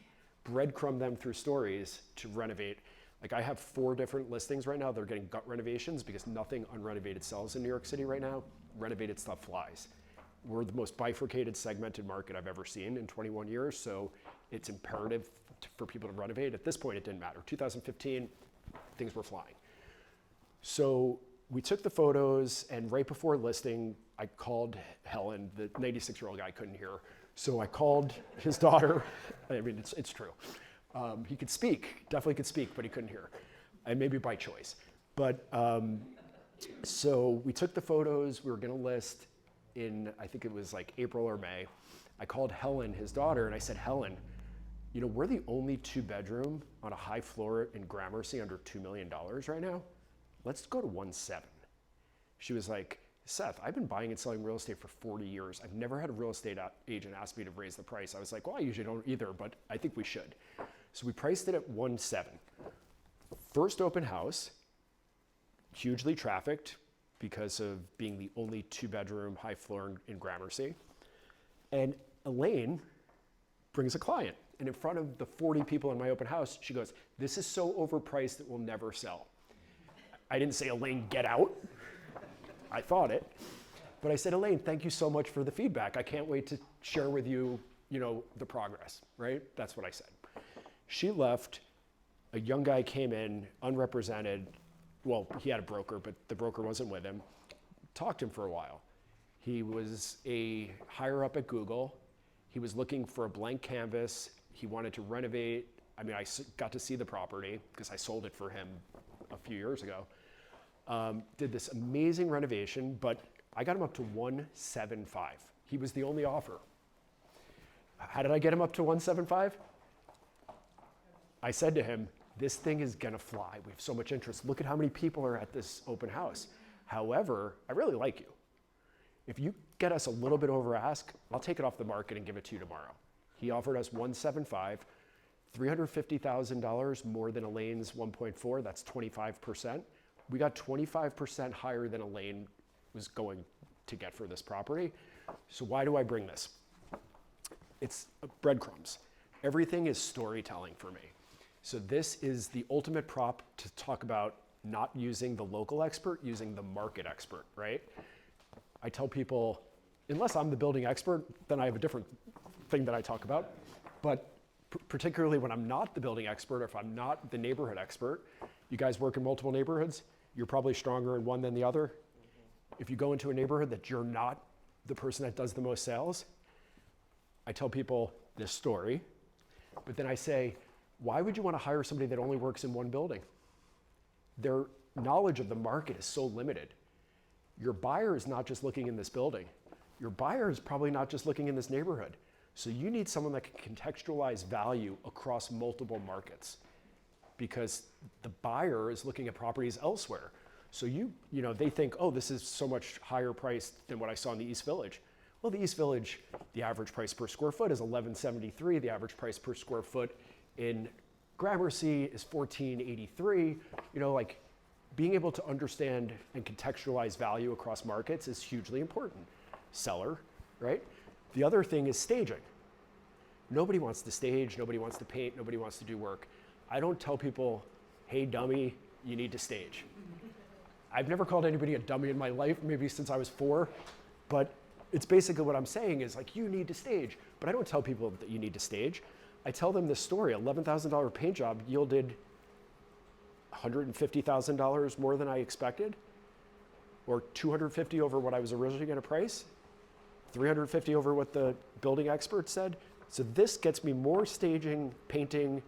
breadcrumb them through stories to renovate. Like I have 4 different listings right now. They're getting gut renovations because nothing unrenovated sells in New York City right now. Renovated stuff flies. We're the most bifurcated, segmented market I've ever seen in 21 years, so it's imperative for people to renovate. At this point, it didn't matter. 2015, things were flying. So we took the photos, and right before listing, I called Helen. The 96-year-old guy couldn't hear, so I called his daughter. I mean, it's true. He could speak, definitely could speak, but he couldn't hear, and maybe by choice. But so we took the photos. We were going to list in, I think it was like April or May. I called Helen, his daughter, and I said, Helen, we're the only 2-bedroom on a high floor in Gramercy under $2 million right now. Let's go to 1.7. She was like, Seth, I've been buying and selling real estate for 40 years. I've never had a real estate agent ask me to raise the price. I was like, well, I usually don't either, but I think we should. So we priced it at 1.7. First open house, hugely trafficked because of being the only 2-bedroom high floor in Gramercy. And Elaine brings a client. And in front of the 40 people in my open house, she goes, this is so overpriced it will never sell. I didn't say, Elaine, get out. I thought it. But I said, Elaine, thank you so much for the feedback. I can't wait to share with you, the progress, right? That's what I said. She left. A young guy came in, unrepresented. Well, he had a broker, but the broker wasn't with him. Talked to him for a while. He was a higher up at Google. He was looking for a blank canvas. He wanted to renovate. I mean, got to see the property because I sold it for him a few years ago. Did this amazing renovation, but I got him up to 175. He was the only offer. How did I get him up to 175? I said to him, this thing is gonna fly. We have so much interest. Look at how many people are at this open house. However, I really like you. If you get us a little bit over ask, I'll take it off the market and give it to you tomorrow. He offered us 175, $350,000 more than Elaine's 1.4, that's 25%. We got 25% higher than Elaine was going to get for this property. So why do I bring this? It's breadcrumbs. Everything is storytelling for me. So this is the ultimate prop to talk about not using the local expert, using the market expert, right? I tell people, unless I'm the building expert, then I have a different thing that I talk about. But particularly when I'm not the building expert, or if I'm not the neighborhood expert, you guys work in multiple neighborhoods, you're probably stronger in one than the other. If you go into a neighborhood that you're not the person that does the most sales, I tell people this story, but then I say, why would you want to hire somebody that only works in one building? Their knowledge of the market is so limited. Your buyer is not just looking in this building. Your buyer is probably not just looking in this neighborhood. So you need someone that can contextualize value across multiple markets, because the buyer is looking at properties elsewhere. So they think, oh, this is so much higher priced than what I saw in the East Village. Well, the East Village, the average price per square foot is $11.73. The average price per square foot in Gramercy is $14.83. Being able to understand and contextualize value across markets is hugely important. Seller, right? The other thing is staging. Nobody wants to stage, nobody wants to paint, nobody wants to do work. I don't tell people, hey dummy, you need to stage. I've never called anybody a dummy in my life, maybe since I was 4, but it's basically what I'm saying is you need to stage. But I don't tell people that you need to stage. I tell them this story, $11,000 paint job yielded $150,000 more than I expected, or $250 over what I was originally gonna price, $350 over what the building expert said. So this gets me more staging, painting,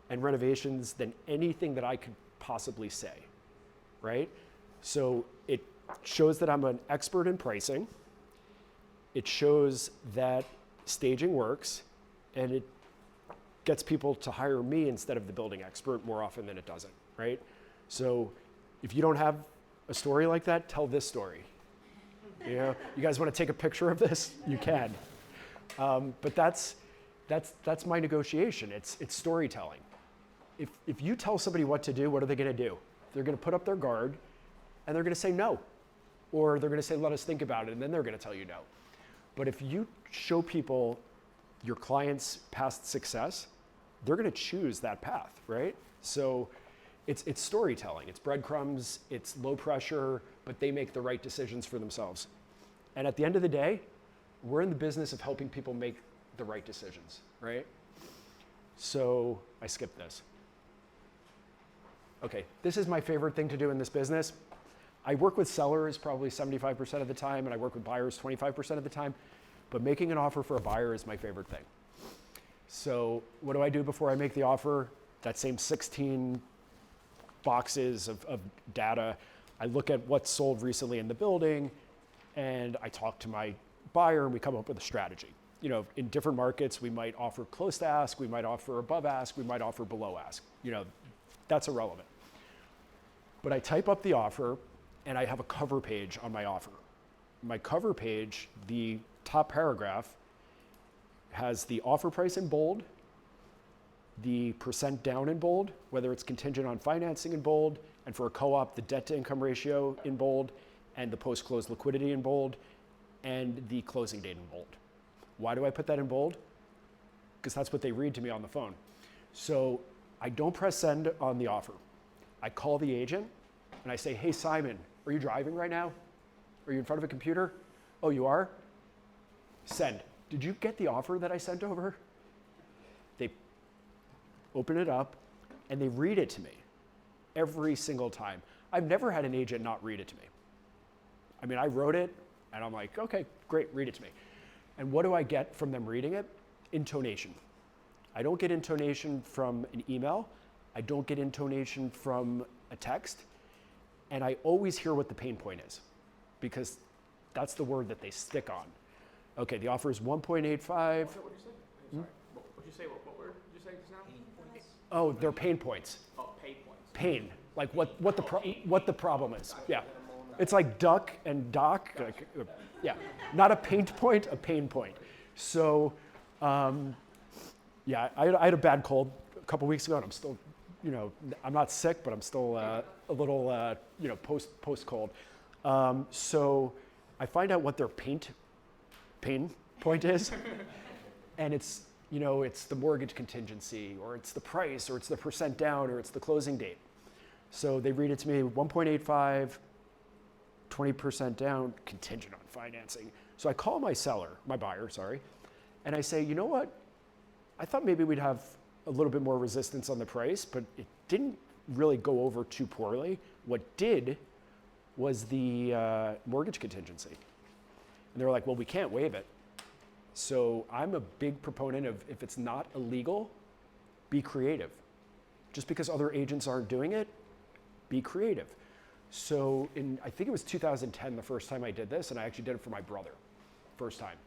and renovations than anything that I could possibly say, right? So it shows that I'm an expert in pricing. It shows that staging works, and it gets people to hire me instead of the building expert more often than it doesn't, right? So if you don't have a story like that, tell this story. You guys want to take a picture of this? You can. But that's my negotiation. It's storytelling. If you tell somebody what to do, what are they going to do? They're going to put up their guard, and they're going to say no. Or they're going to say, let us think about it, and then they're going to tell you no. But if you show people your client's past success, they're going to choose that path, right? So it's storytelling. It's breadcrumbs. It's low pressure, but they make the right decisions for themselves. And at the end of the day, we're in the business of helping people make the right decisions, right? So I skipped this. Okay, this is my favorite thing to do in this business. I work with sellers probably 75% of the time, and I work with buyers 25% of the time, but making an offer for a buyer is my favorite thing. So what do I do before I make the offer? That same 16 boxes of data. I look at what's sold recently in the building, and I talk to my buyer, and we come up with a strategy. In different markets, we might offer close to ask, we might offer above ask, we might offer below ask. That's irrelevant. But I type up the offer, and I have a cover page on my offer. My cover page, the top paragraph, has the offer price in bold, the percent down in bold, whether it's contingent on financing in bold, and for a co-op, the debt to income ratio in bold, and the post-close liquidity in bold, and the closing date in bold. Why do I put that in bold? Because that's what they read to me on the phone. So I don't press send on the offer. I call the agent and I say, hey Simon, are you driving right now? Are you in front of a computer? Oh, you are? Send. Did you get the offer that I sent over? They open it up and they read it to me every single time. I've never had an agent not read it to me. I mean, I wrote it, And I'm like, okay, great, read it to me. And what do I get from them reading it? Intonation. I don't get intonation from an email. I don't get intonation from a text. And I always hear what the pain point is, because that's the word that they stick on. Okay, the offer is 1.85. What did you say? I'm sorry. What did you say? What word did you say just now? Oh, they're pain points. Oh, pay points. Pain, like what the problem is. Yeah, it's like duck and dock. Like, yeah, not a paint point, a pain point. So, yeah, I had a bad cold a couple weeks ago, and I'm still, I'm not sick, but I'm still a little, post cold. So I find out what their pain point is, and it's the mortgage contingency, or it's the price, or it's the percent down, or it's the closing date. So they read it to me, 1.85, 20% down, contingent on financing. So I call my buyer, and I say, you know what? I thought maybe we'd have a little bit more resistance on the price, but it didn't really go over too poorly. What did was the mortgage contingency. And they were like, well, we can't waive it. So I'm a big proponent of, if it's not illegal, be creative. Just because other agents aren't doing it, be creative. So I think it was 2010 the first time I did this, and I actually did it for my brother, first time.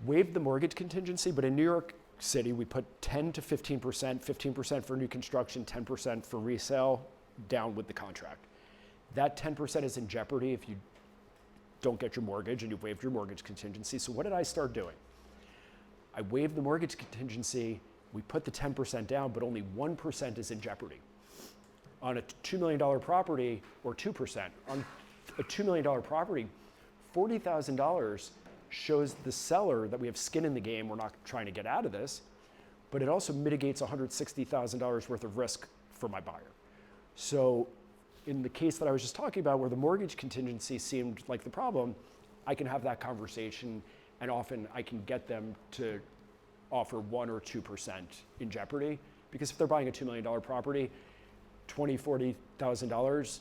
Waived the mortgage contingency, but in New York City, we put 10 to 15%, 15% for new construction, 10% for resale, down with the contract. That 10% is in jeopardy if you don't get your mortgage and you've waived your mortgage contingency. So what did I start doing? I waived the mortgage contingency, we put the 10% down, but only 1% is in jeopardy. On a $2 million property, or 2%, on a $2 million property, $40,000 shows the seller that we have skin in the game. We're not trying to get out of this, but it also mitigates $160,000 worth of risk for my buyer. So in the case that I was just talking about, where the mortgage contingency seemed like the problem, I can have that conversation, and often I can get them to offer 1 or 2% in jeopardy, because if they're buying a $2 million property, $20,000, $40,000,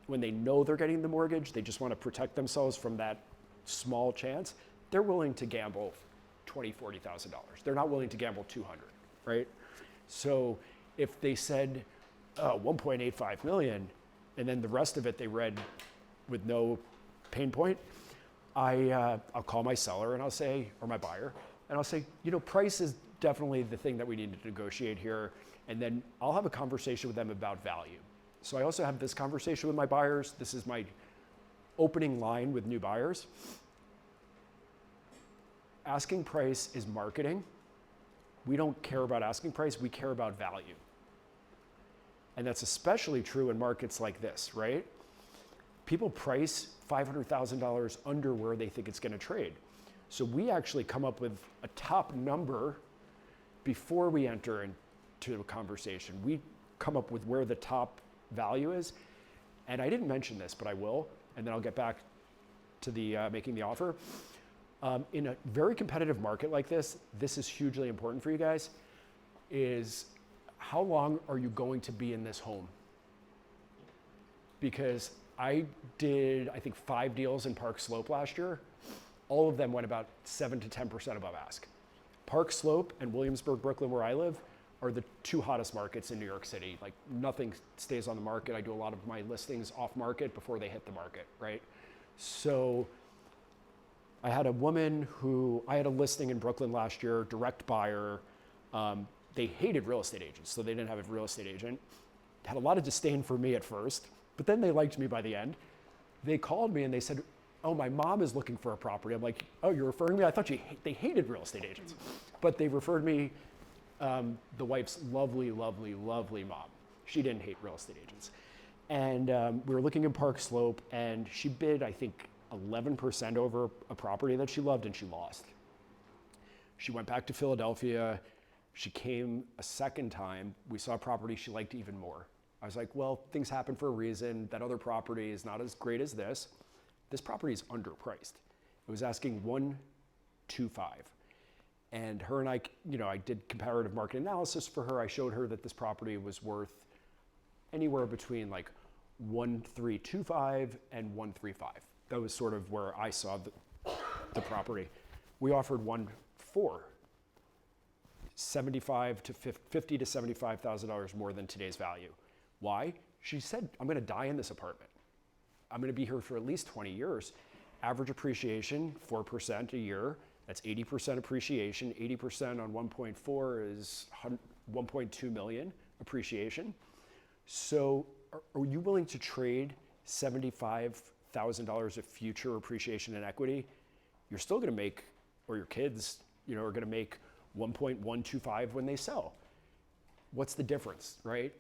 when they know they're getting the mortgage, they just want to protect themselves from that small chance, they're willing to gamble $20,000, $40,000. They're not willing to gamble 200, right? So if they said 1.85 million, and then the rest of it they read with no pain point, I'll call my seller and I'll say, or my buyer, and I'll say, price is definitely the thing that we need to negotiate here. And then I'll have a conversation with them about value. So I also have this conversation with my buyers. This is my opening line with new buyers. Asking price is marketing. We don't care about asking price, we care about value. And that's especially true in markets like this, right? People price $500,000 under where they think it's going to trade. So we actually come up with a top number before we enter into a conversation. We come up with where the top value is. And I didn't mention this, but I will, and then I'll get back to the making the offer. In a very competitive market like this is hugely important for you guys, is how long are you going to be in this home? Because I did, I think, 5 deals in Park Slope last year. All of them went about 7 to 10% above ask. Park Slope and Williamsburg, Brooklyn, where I live, are the 2 hottest markets in New York City. Like, nothing stays on the market. I do a lot of my listings off market before they hit the market, right? So I had a woman I had a listing in Brooklyn last year, direct buyer. They hated real estate agents, so they didn't have a real estate agent. Had a lot of disdain for me at first, but then they liked me by the end. They called me and they said, oh, my mom is looking for a property. I'm like, oh, you're referring me? I thought they hated real estate agents. But they referred me the wife's lovely, lovely, lovely mom. She didn't hate real estate agents. And we were looking in Park Slope, and she bid, I think, 11% over a property that she loved, and she lost. She went back to Philadelphia. She came a second time. We saw a property she liked even more. I was like, well, things happen for a reason. That other property is not as great as this. This property is underpriced. It was asking 125. And her and I did comparative market analysis for her. I showed her that this property was worth anywhere between like 1,325 and 135. that was sort of where I saw the property. We offered 1.4, 75 to 50 to $75,000 more than today's value. Why? She said, I'm going to die in this apartment. I'm going to be here for at least 20 years. Average appreciation, 4% a year. That's 80% appreciation. 80% on 1.4 is 1.2 million appreciation. So are you willing to trade $75,000 of future appreciation and equity? You're still going to make, or your kids, are going to make 1.125 when they sell. What's the difference, right?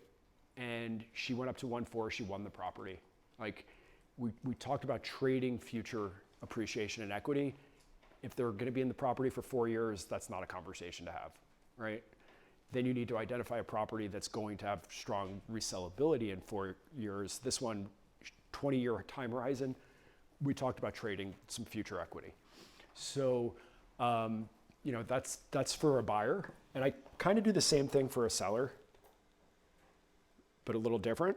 And she went up to 1.4, she won the property. Like, we talked about trading future appreciation and equity. If they're going to be in the property for 4 years, that's not a conversation to have, right? Then you need to identify a property that's going to have strong resellability in 4 years. This one, 20-year time horizon, we talked about trading some future equity. So, that's for a buyer. And I kind of do the same thing for a seller, but a little different.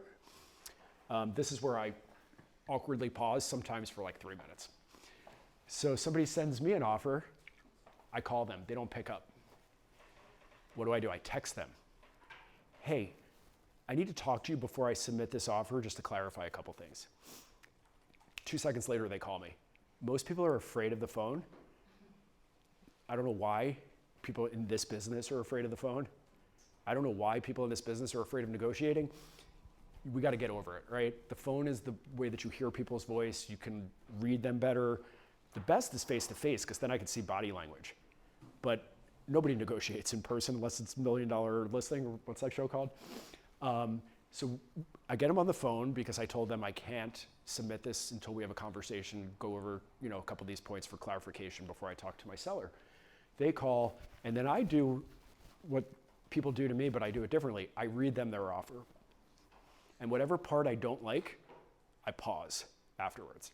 This is where I awkwardly pause, sometimes for like 3 minutes. So somebody sends me an offer, I call them, they don't pick up. What do? I text them. Hey, I need to talk to you before I submit this offer just to clarify a couple things. 2 seconds later, they call me. Most people are afraid of the phone. I don't know why people in this business are afraid of the phone. I don't know why people in this business are afraid of negotiating. We got to get over it, right? The phone is the way that you hear people's voice. You can read them better. The best is face-to-face, because then I can see body language. But nobody negotiates in person unless it's $1 Million Listing, or what's that show called? So I get them on the phone because I told them I can't submit this until we have a conversation, go over a couple of these points for clarification before I talk to my seller. They call, and then I do what people do to me, but I do it differently. I read them their offer. And whatever part I don't like, I pause afterwards.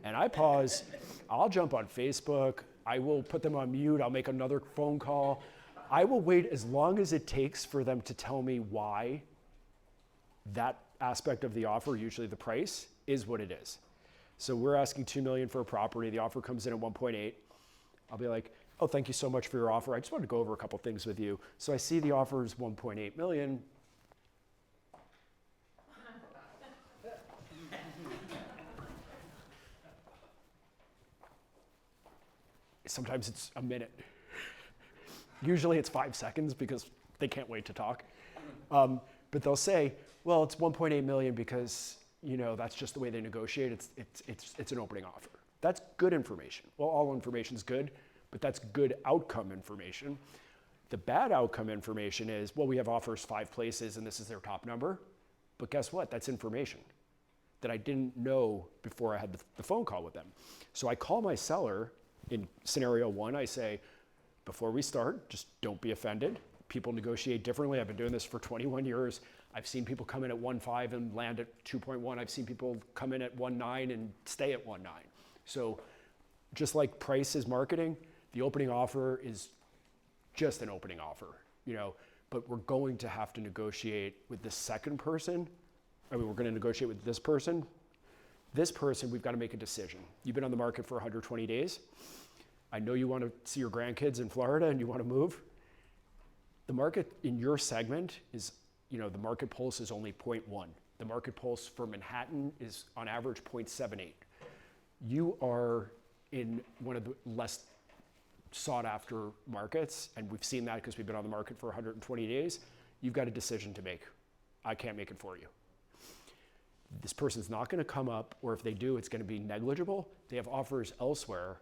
And I pause, I'll jump on Facebook, I will put them on mute, I'll make another phone call. I will wait as long as it takes for them to tell me why that aspect of the offer, usually the price, is what it is. So we're asking $2 million for a property, the offer comes in at 1.8. I'll be like, oh, thank you so much for your offer. I just wanted to go over a couple things with you. So I see the offer is 1.8 million. Sometimes it's a minute. Usually it's 5 seconds because they can't wait to talk. But they'll say, well, it's 1.8 million because that's just the way they negotiate. It's an opening offer. That's good information. Well, all information is good, but that's good outcome information. The bad outcome information is, well, we have offers 5 places and this is their top number. But guess what? That's information that I didn't know before I had the phone call with them. So I call my seller. In scenario 1, I say, before we start, just don't be offended. People negotiate differently. I've been doing this for 21 years. I've seen people come in at 1.5 and land at 2.1. I've seen people come in at 1.9 and stay at 1.9. So just like price is marketing, the opening offer is just an opening offer, but we're going to have to negotiate with the second person. We're going to negotiate with this person. This person, we've got to make a decision. You've been on the market for 120 days. I know you want to see your grandkids in Florida and you want to move. The market in your segment is, the market pulse is only 0.1. The market pulse for Manhattan is on average 0.78. You are in one of the less sought after markets, and we've seen that because we've been on the market for 120 days. You've got a decision to make. I can't make it for you. This person's not going to come up, or if they do, it's going to be negligible. They have offers elsewhere.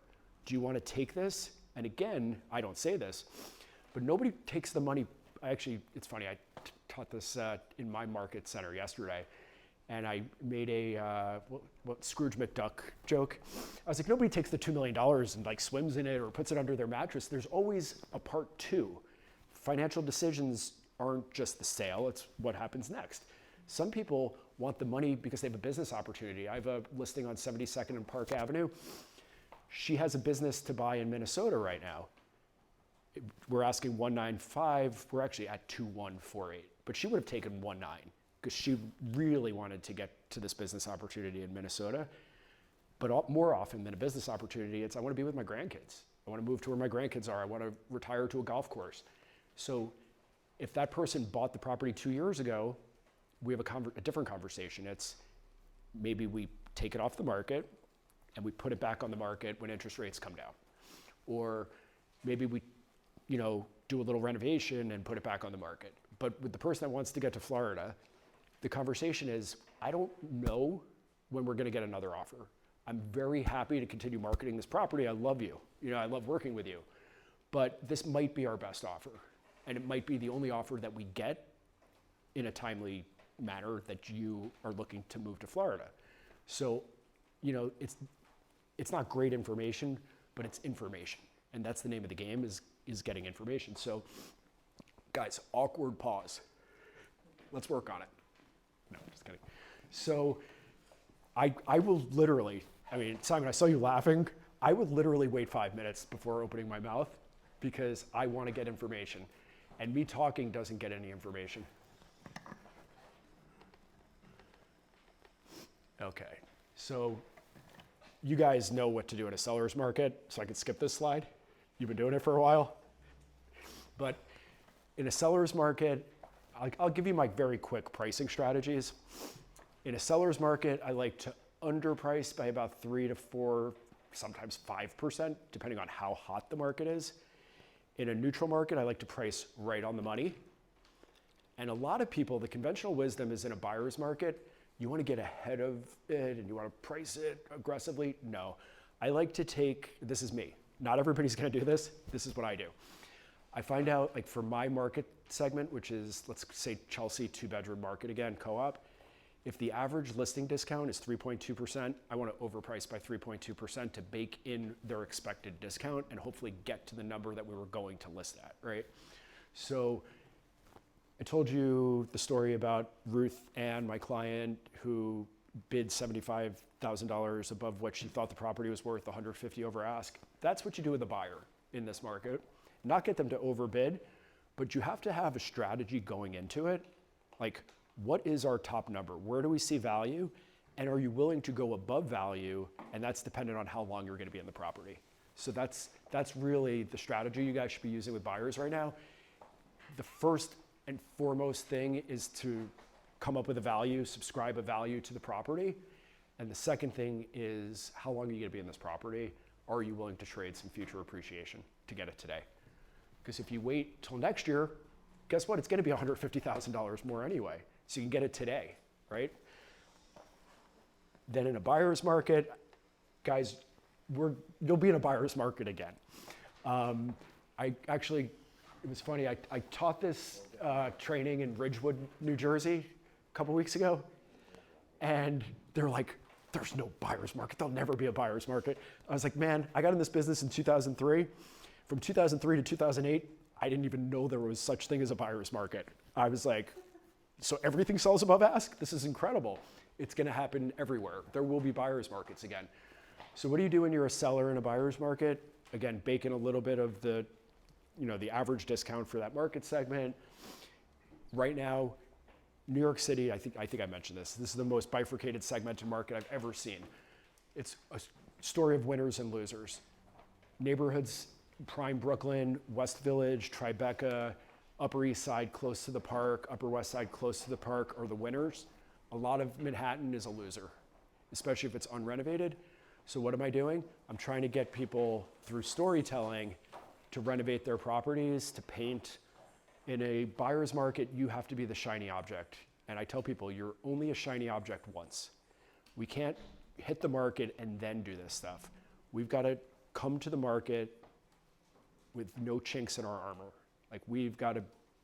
Do you want to take this? And again, I don't say this, but nobody takes the money. Actually, it's funny, I taught this in my market center yesterday, and I made a what Scrooge McDuck joke. I was like, nobody takes the $2 million and like swims in it or puts it under their mattress. There's always a part 2. Financial decisions aren't just the sale, it's what happens next. Some people want the money because they have a business opportunity. I have a listing on 72nd and Park Avenue. She has a business to buy in Minnesota right now. We're asking 195, we're actually at 2148, but she would have taken 19 because she really wanted to get to this business opportunity in Minnesota. But more often than a business opportunity, it's I want to be with my grandkids. I want to move to where my grandkids are. I want to retire to a golf course. So if that person bought the property 2 years ago, we have a different conversation. It's maybe we take it off the market and we put it back on the market when interest rates come down. Or maybe we, do a little renovation and put it back on the market. But with the person that wants to get to Florida, the conversation is, I don't know when we're going to get another offer. I'm very happy to continue marketing this property. I love you. I love working with you. But this might be our best offer. And it might be the only offer that we get in a timely manner that you are looking to move to Florida. So, it's not great information, but it's information. And that's the name of the game is getting information. So, guys, awkward pause. Let's work on it. No, just kidding. So, I will literally, Simon, I saw you laughing. I would literally wait 5 minutes before opening my mouth because I want to get information. And me talking doesn't get any information. Okay, so you guys know what to do in a seller's market, so I can skip this slide. You've been doing it for a while. But in a seller's market, I'll give you my very quick pricing strategies. In a seller's market, I like to underprice by about 3 to 4, sometimes 5%, depending on how hot the market is. In a neutral market, I like to price right on the money. And a lot of people, the conventional wisdom is in a buyer's market, you want to get ahead of it and you want to price it aggressively. No, I like to this is me. Not everybody's going to do this. This is what I do. I find out, like for my market segment, which is, let's say Chelsea 2-bedroom market again, co-op, if the average listing discount is 3.2%, I want to overprice by 3.2% to bake in their expected discount and hopefully get to the number that we were going to list at, right? So I told you the story about Ruth Ann, my client, who bid $75,000 above what she thought the property was worth, 150 over ask. That's what you do with a buyer in this market. Not get them to overbid, but you have to have a strategy going into it. Like, what is our top number? Where do we see value? And are you willing to go above value? And that's dependent on how long you're going to be in the property. So that's really the strategy you guys should be using with buyers right now. The first and foremost thing is to come up with a value, subscribe a value to the property. And the second thing is, how long are you going to be in this property? Are you willing to trade some future appreciation to get it today? Because if you wait till next year, guess what? It's going to be $150,000 more anyway. So you can get it today, right? Then in a buyer's market, guys, you'll be in a buyer's market again. It was funny, I taught this training in Ridgewood, New Jersey a couple weeks ago. And they're like, there's no buyer's market. There'll never be a buyer's market. I was like, man, I got in this business in 2003. From 2003 to 2008, I didn't even know there was such thing as a buyer's market. I was like, so everything sells above ask? This is incredible. It's going to happen everywhere. There will be buyer's markets again. So what do you do when you're a seller in a buyer's market? Again, bake in a little bit of the average discount for that market segment. Right now, New York City, I think I mentioned this. This is the most bifurcated segmented market I've ever seen. It's a story of winners and losers. Neighborhoods, prime Brooklyn, West Village, Tribeca, Upper East Side close to the park, Upper West Side close to the park are the winners. A lot of Manhattan is a loser, especially if it's unrenovated. So what am I doing? I'm trying to get people through storytelling to renovate their properties, to paint. In a buyer's market, you have to be the shiny object. And I tell people, you're only a shiny object once. We can't hit the market and then do this stuff. We've got to come to the market with no chinks in our armor. Like, we've got to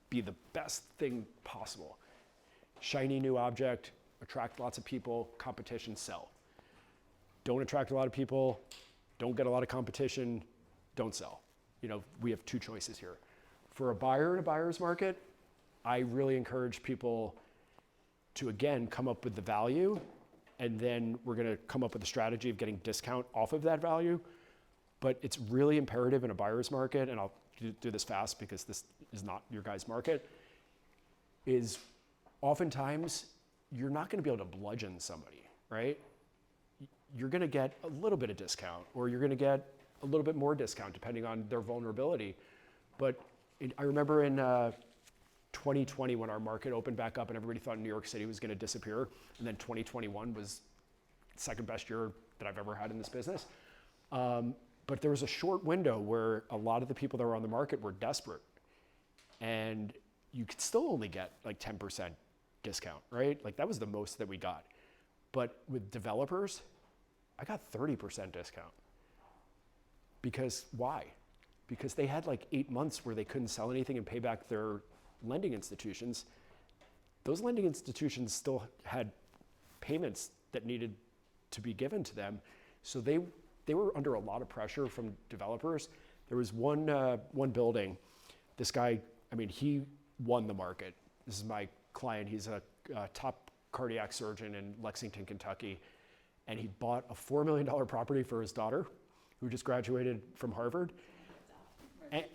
be the best thing possible. Shiny new object, attract lots of people, competition, sell. Don't attract a lot of people, don't get a lot of competition, don't sell. We have two choices here. For a buyer in a buyer's market, I really encourage people to, again, come up with the value, and then we're going to come up with a strategy of getting discount off of that value. But it's really imperative in a buyer's market, and I'll do this fast because this is not your guys' market, is oftentimes you're not going to be able to bludgeon somebody, right? you're going to get a little bit of discount, or you're going to get a little bit more discount depending on their vulnerability. But I remember in 2020 when our market opened back up and everybody thought New York City was going to disappear, and then 2021 was the second best year that I've ever had in this business. But there was a short window where a lot of the people that were on the market were desperate, and you could still only get like 10% discount, right? Like that was the most that we got. But with developers, I got 30% discount. Because why? Because they had like 8 months where they couldn't sell anything and pay back their lending institutions. Those lending institutions still had payments that needed to be given to them. So they were under a lot of pressure from developers. There was one building, this guy, I mean, he won the market. This is my client. He's a top cardiac surgeon in Lexington, Kentucky. And he bought a $4 million property for his daughter, who just graduated from Harvard.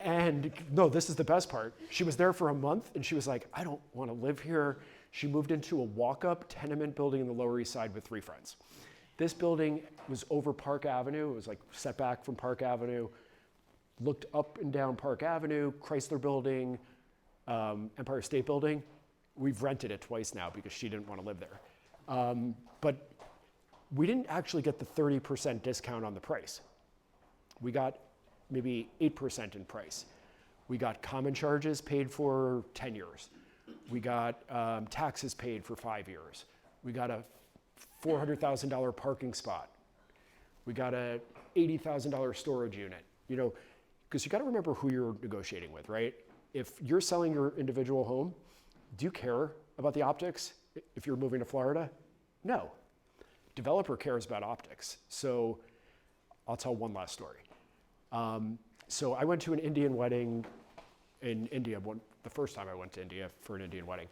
And no, this is the best part. She was there for a month and she was like, I don't want to live here. She moved into a walk-up tenement building in the Lower East Side with 3 friends. This building was over Park Avenue. It was like set back from Park Avenue, looked up and down Park Avenue, Chrysler Building, Empire State Building. We've rented it twice now because she didn't want to live there. But we didn't actually get the 30% discount on the price. We got maybe 8% in price. We got common charges paid for 10 years. We got taxes paid for 5 years. We got a $400,000 parking spot. We got a $80,000 storage unit. You know, because you got to remember who you're negotiating with, right? If you're selling your individual home, do you care about the optics if you're moving to Florida? No. Developer cares about optics. So I'll tell one last story. So I went to an Indian wedding in India, the first time I went to India for an Indian wedding.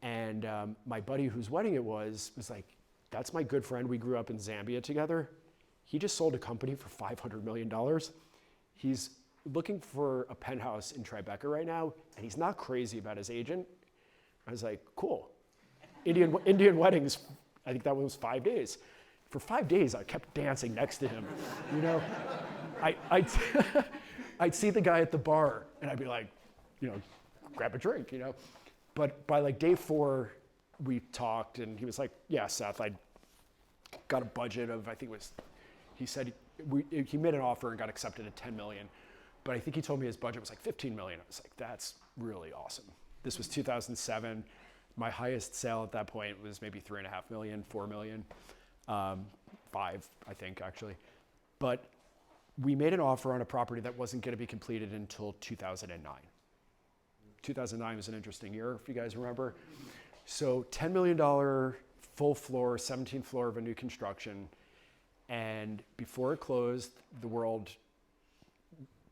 And my buddy whose wedding it was like, that's my good friend. We grew up in Zambia together. He just sold a company for $500 million. He's looking for a penthouse in Tribeca right now, and he's not crazy about his agent. I was like, cool. Indian weddings, I think that one was 5 days. For 5 days, I kept dancing next to him. You know, I'd see the guy at the bar, and I'd be like, you know, grab a drink, you know. But by like day 4, we talked, and he was like, yeah, Seth, I got a budget of, I think it was, he said, he made an offer and got accepted at 10 million. But I think he told me his budget was like 15 million. I was like, that's really awesome. This was 2007. My highest sale at that point was maybe 3.5 million, 4 million, 5, I think actually. But we made an offer on a property that wasn't going to be completed until 2009. 2009 was an interesting year, if you guys remember. So $10 million full floor, 17th floor of a new construction. And before it closed, the world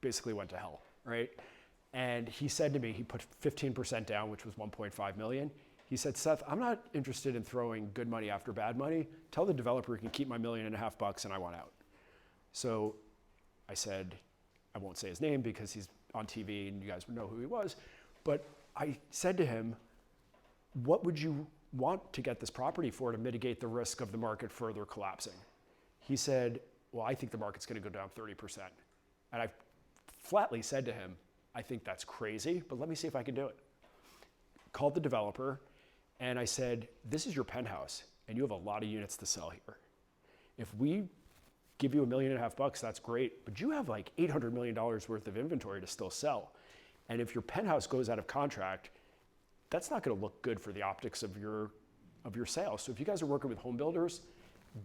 basically went to hell, right? And he said to me, he put 15% down, which was 1.5 million. He said, Seth, I'm not interested in throwing good money after bad money. Tell the developer he can keep my $1.5 million and I want out. So I said, I won't say his name because he's on TV and you guys would know who he was. But I said to him, what would you want to get this property for to mitigate the risk of the market further collapsing? He said, well, I think the market's going to go down 30%. And I flatly said to him, I think that's crazy, but let me see if I can do it. Called the developer, and I said, this is your penthouse, and you have a lot of units to sell here. If we give you $1.5 million, that's great, but you have like $800 million worth of inventory to still sell. And if your penthouse goes out of contract, that's not going to look good for the optics of your sale. So if you guys are working with home builders,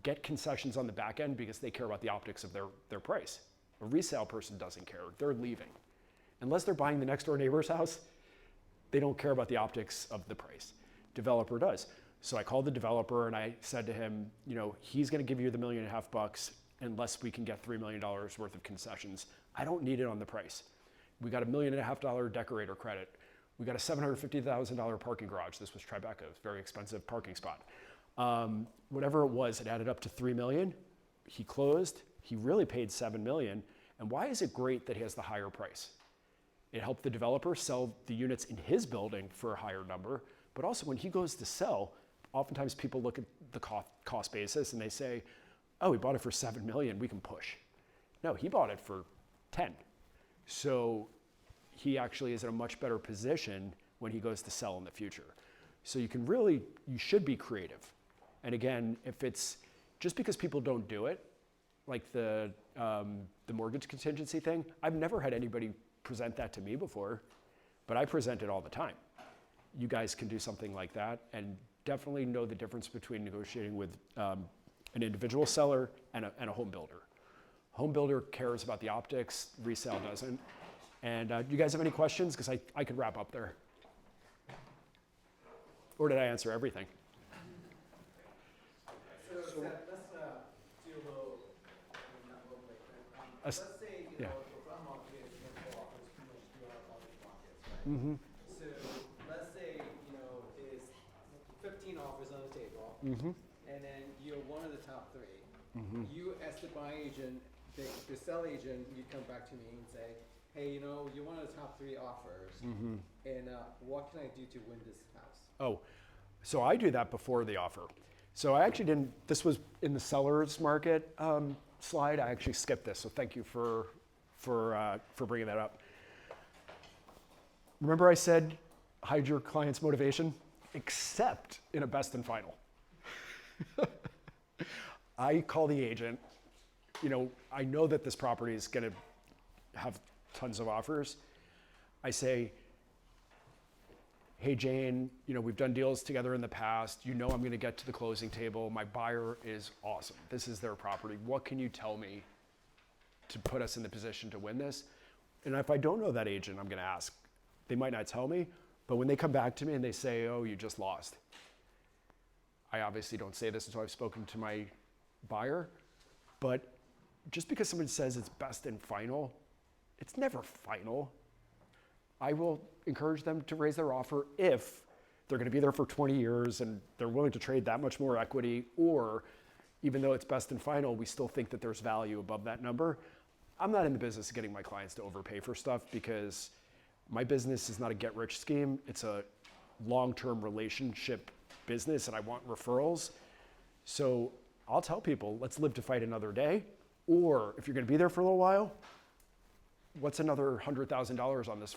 get concessions on the back end because they care about the optics of their price. A resale person doesn't care. They're leaving. Unless they're buying the next door neighbor's house, they don't care about the optics of the price. Developer does. So I called the developer and I said to him, you know, he's going to give you the $1.5 million unless we can get $3 million worth of concessions. I don't need it on the price. We got a $1.5 million decorator credit. We got a $750,000 parking garage. This was Tribeca. It was a very expensive parking spot. Whatever it was, it added up to $3 million. He closed. He really paid $7 million. And why is it great that he has the higher price? It helped the developer sell the units in his building for a higher number. But also when he goes to sell, oftentimes people look at the cost basis and they say, oh, he bought it for 7 million, we can push. No, he bought it for 10. So he actually is in a much better position when he goes to sell in the future. So you should be creative. And again, if it's just because people don't do it, like the mortgage contingency thing, I've never had anybody present that to me before, but I present it all the time. You guys can do something like that, and definitely know the difference between negotiating with an individual seller and a home builder. Home builder cares about the optics, resale doesn't. And you guys have any questions? Because I could wrap up there. Or did I answer everything? So Seth, let's do a little, not a little bit, Let's- let's say, yeah. the front market is going to offers pretty much do our mortgage markets, right? So let's say, is 15 offers on the table, and then you're one of the top 3. You, as the buy agent, the sell agent, you come back to me and say, hey, you're one of the top 3 offers, and what can I do to win this house? Oh, so I do that before the offer. So I actually didn't, this was in the seller's market slide. I actually skipped this, so thank you for bringing that up. Remember I said hide your client's motivation, except in a best and final. I call the agent, I know that this property is gonna have tons of offers. I say, hey Jane, we've done deals together in the past. I'm gonna get to the closing table. My buyer is awesome. This is their property. What can you tell me to put us in the position to win this? And if I don't know that agent, I'm gonna ask. They might not tell me, but when they come back to me and they say, oh, you just lost. I obviously don't say this until I've spoken to my buyer, but just because someone says it's best and final, it's never final. I will encourage them to raise their offer if they're going to be there for 20 years and they're willing to trade that much more equity, or even though it's best and final, we still think that there's value above that number. I'm not in the business of getting my clients to overpay for stuff, because my business is not a get-rich scheme. It's a long-term relationship business, and I want referrals. So I'll tell people, let's live to fight another day. Or if you're going to be there for a little while, what's another $100,000 on this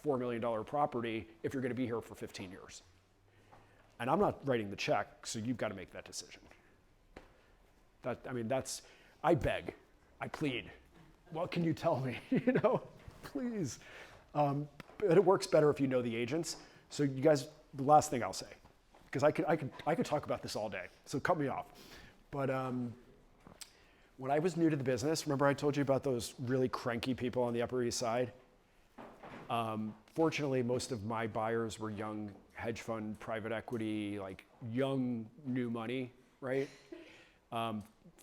$4 million property if you're going to be here for 15 years? And I'm not writing the check, so you've got to make that decision. I beg, I plead. What can you tell me? Please. But it works better if you know the agents. So you guys, the last thing I'll say, because I could talk about this all day, so cut me off. But when I was new to the business, remember I told you about those really cranky people on the Upper East Side? Fortunately, most of my buyers were young hedge fund, private equity, like young, new money, right?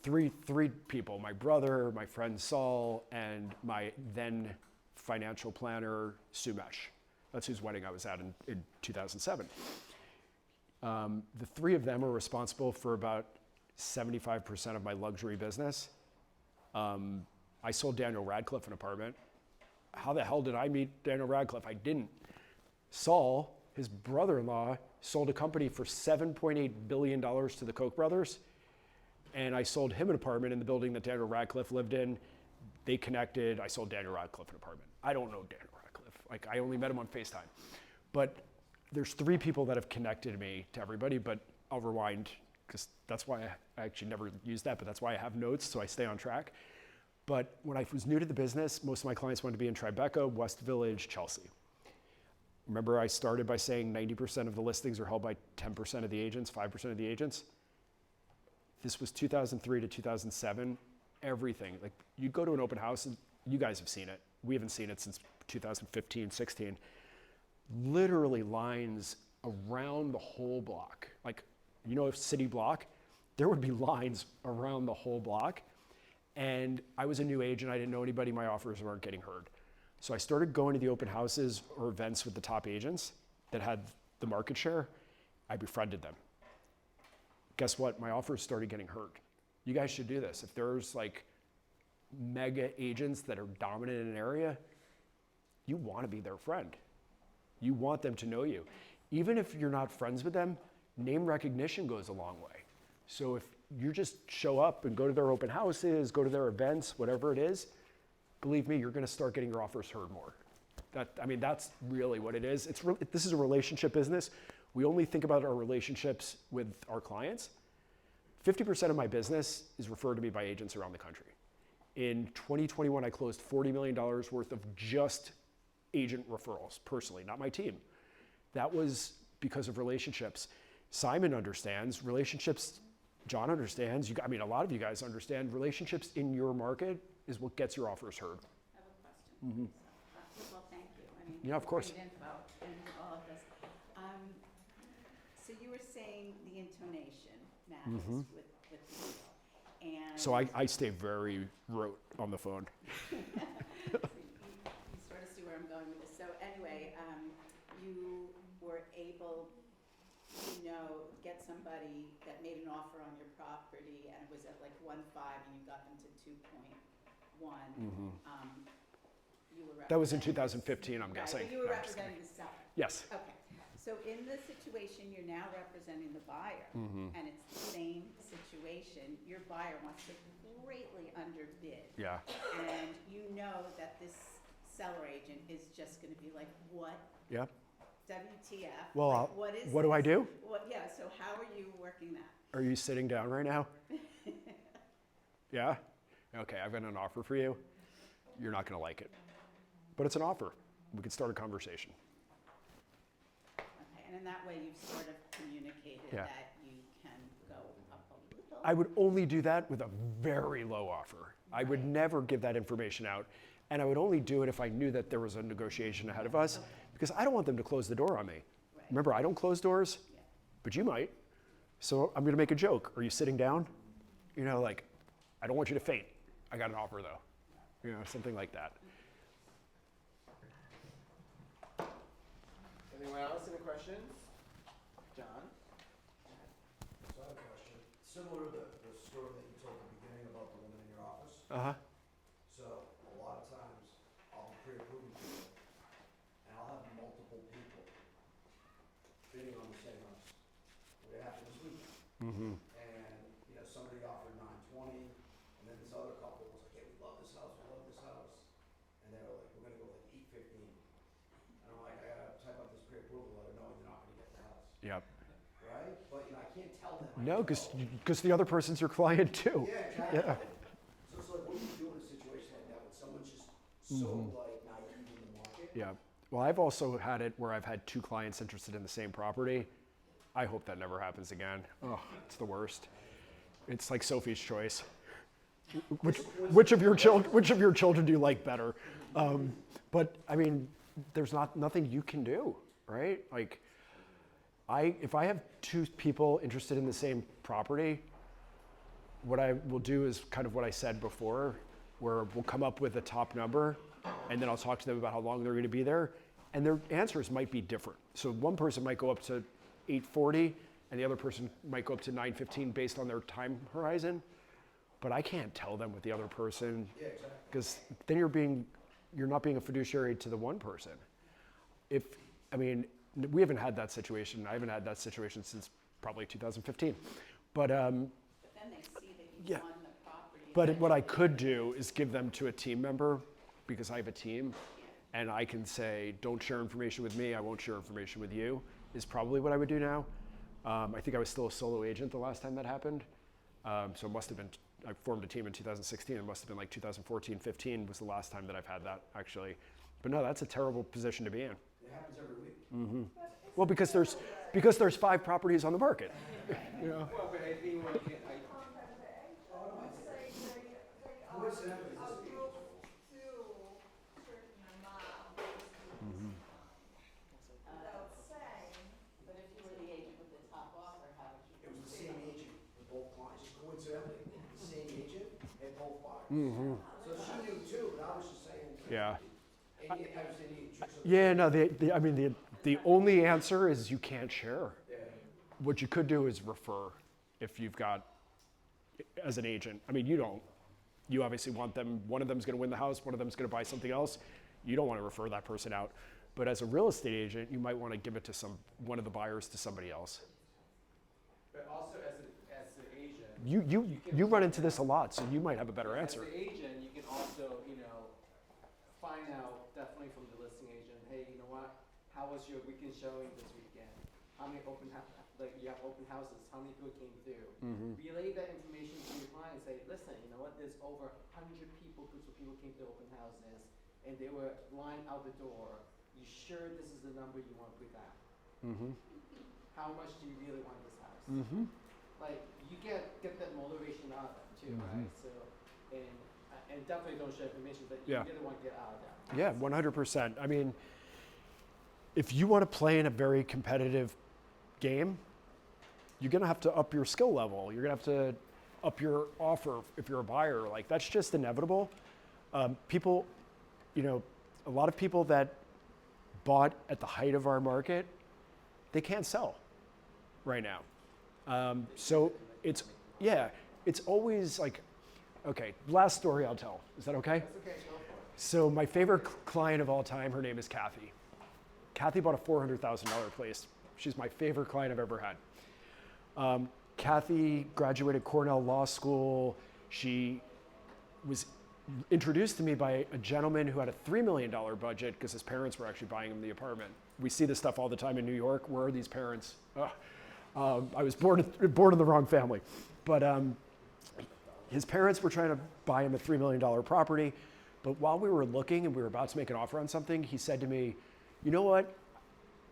Three people, my brother, my friend Saul, and my then financial planner, Sumesh. That's whose wedding I was at in 2007. The 3 of them are responsible for about 75% of my luxury business. I sold Daniel Radcliffe an apartment. How the hell did I meet Daniel Radcliffe? I didn't. Saul, his brother-in-law, sold a company for $7.8 billion to the Koch brothers. And I sold him an apartment in the building that Daniel Radcliffe lived in. They connected. I sold Daniel Radcliffe an apartment. I don't know Daniel Radcliffe. Like, I only met him on FaceTime. But there's 3 people that have connected me to everybody, but I'll rewind, because that's why I actually never used that, but that's why I have notes, so I stay on track. But when I was new to the business, most of my clients wanted to be in Tribeca, West Village, Chelsea. Remember I started by saying 90% of the listings are held by 10% of the agents, 5% of the agents? This was 2003 to 2007. Everything, like you go to an open house, and you guys have seen it. We haven't seen it since 2015, 16. Literally lines around the whole block. Like, city block, there would be lines around the whole block. And I was a new agent, I didn't know anybody, my offers weren't getting heard. So I started going to the open houses or events with the top agents that had the market share. I befriended them. Guess what? My offers started getting heard. You guys should do this. If there's like mega agents that are dominant in an area, you want to be their friend. You want them to know you. Even if you're not friends with them, name recognition goes a long way. So you just show up and go to their open houses, go to their events, whatever it is, believe me, you're going to start getting your offers heard more. That's really what it is. This is a relationship business. We only think about our relationships with our clients. 50% of my business is referred to me by agents around the country. In 2021, I closed $40 million worth of just agent referrals, personally, not my team. That was because of relationships. Simon understands relationships. John understands. A lot of you guys understand relationships in your market is what gets your offers heard. I have a question. Well, thank you. Yeah, of course. Great info and all of this. So you were saying the intonation matters with the deal. And So I stay very rote on the phone. you sort of see where I'm going with this. So anyway, you were able get somebody that made an offer on your property and it was at like 1.5 and you got them to 2.1. You were That was in representing 2015, I'm Right, guessing. but you were No, I'm just representing the seller. Yes. Okay, so in this situation, you're now representing the buyer, and it's the same situation. Your buyer wants to greatly underbid. Yeah. And you know that this seller agent is just gonna be like, what, Yeah. WTF? Well, Like, what is what do I this? do? Yeah, so how are you working that? Are you sitting down right now? Yeah? Okay, I've got an offer for you. You're not going to like it. But it's an offer. We can start a conversation. Okay, and in that way, you've sort of communicated Yeah. that you can go up a little. I would only do that with a very low offer. I would never give that information out. And I would only do it if I knew that there was a negotiation ahead of us, because I don't want them to close the door on me. Right. Remember, I don't close doors, Yeah. but you might. So I'm going to make a joke. Are you sitting down? I don't want you to faint. I got an offer though. Something like that. Anyone else? Any questions? John? So I have a question. Similar to the story that you told at the beginning about the woman in your office. Uh-huh. So a lot of times I'll be pre-approving people and I'll have multiple people bidding on the same house. What happened this week? And somebody offered 920 and then this other couple was like, hey, we love this house, and they were like, we're gonna go like 815. And I'm like, I gotta type up this pre-approval letter knowing they're not gonna get the house. Yep. Right? But I can't tell them. No, because the other person's your client too. Yeah, exactly. Yeah. So it's like, what do you do in a situation like that when someone's just so like naive in the market? Yeah. Well, I've also had it where I've had two clients interested in the same property. I hope that never happens again. Oh, it's the worst. It's like Sophie's Choice. Which of your children do you like better? But there's nothing you can do, right? Like, if I have two people interested in the same property, what I will do is kind of what I said before, where we'll come up with a top number, and then I'll talk to them about how long they're going to be there, and their answers might be different. So one person might go up to 840, and the other person might go up to 915 based on their time horizon. But I can't tell them with the other person, because then you're not being a fiduciary to the one person. We haven't had that situation. I haven't had that situation since probably 2015. But Then they see that you yeah. won the property. But what I could do is give them to a team member, because I have a team, and I can say, don't share information with me, I won't share information with you, is probably what I would do now. I think I was still a solo agent the last time that happened. So it must have been, I formed a team in 2016, it must have been like 2014, 15 was the last time that I've had that, actually. But no, that's a terrible position to be in. It happens every week. Well, because there's 5 properties on the market. Well, but I think one can, Coincidentally, this Approve to certain amount without saying. But if you were the agent with the top offer, how would you? it was the same agent with both clients, just coincidentally, the same agent had both buyers. So she knew too, but I was just saying. Yeah. I was any tricks of the Yeah, no, the only answer is you can't share. What you could do is refer if you've got, as an agent. You obviously want them, one of them's gonna win the house, one of them's gonna buy something else. You don't wanna refer that person out. But as a real estate agent, you might wanna give it to one of the buyers to somebody else. but also as an agent, you run into this a lot, so you might have a better As answer. the agent, you can also, find out definitely from the listing agent, hey, you know what? How was your weekend showing this weekend? How many you have open houses? How many people came through? Relay that information to your client and say, listen, you know what? There's over 100 groups of people came to open houses, and they were lined out the door. You sure this is the number you want to put down? How much do you really want this house? Like, you get that motivation out of them too, right? So, and definitely don't share information that you Yeah. really want to get out of them. Yeah, 100%. I mean, if you want to play in a very competitive game, you're going to have to up your skill level. You're going to have to up your offer if you're a buyer. Like, that's just inevitable. People, a lot of people that bought at the height of our market, they can't sell right now. So it's always like, okay, last story I'll tell. Is that okay? That's okay, go for it. So my favorite client of all time, her name is Kathy. Kathy bought a $400,000 place. She's my favorite client I've ever had. Kathy graduated Cornell Law School. She was introduced to me by a gentleman who had a $3 million budget because his parents were actually buying him the apartment. We see this stuff all the time in New York. Where are these parents? I was born in the wrong family. But his parents were trying to buy him a $3 million property. But while we were looking and we were about to make an offer on something, he said to me, you know what?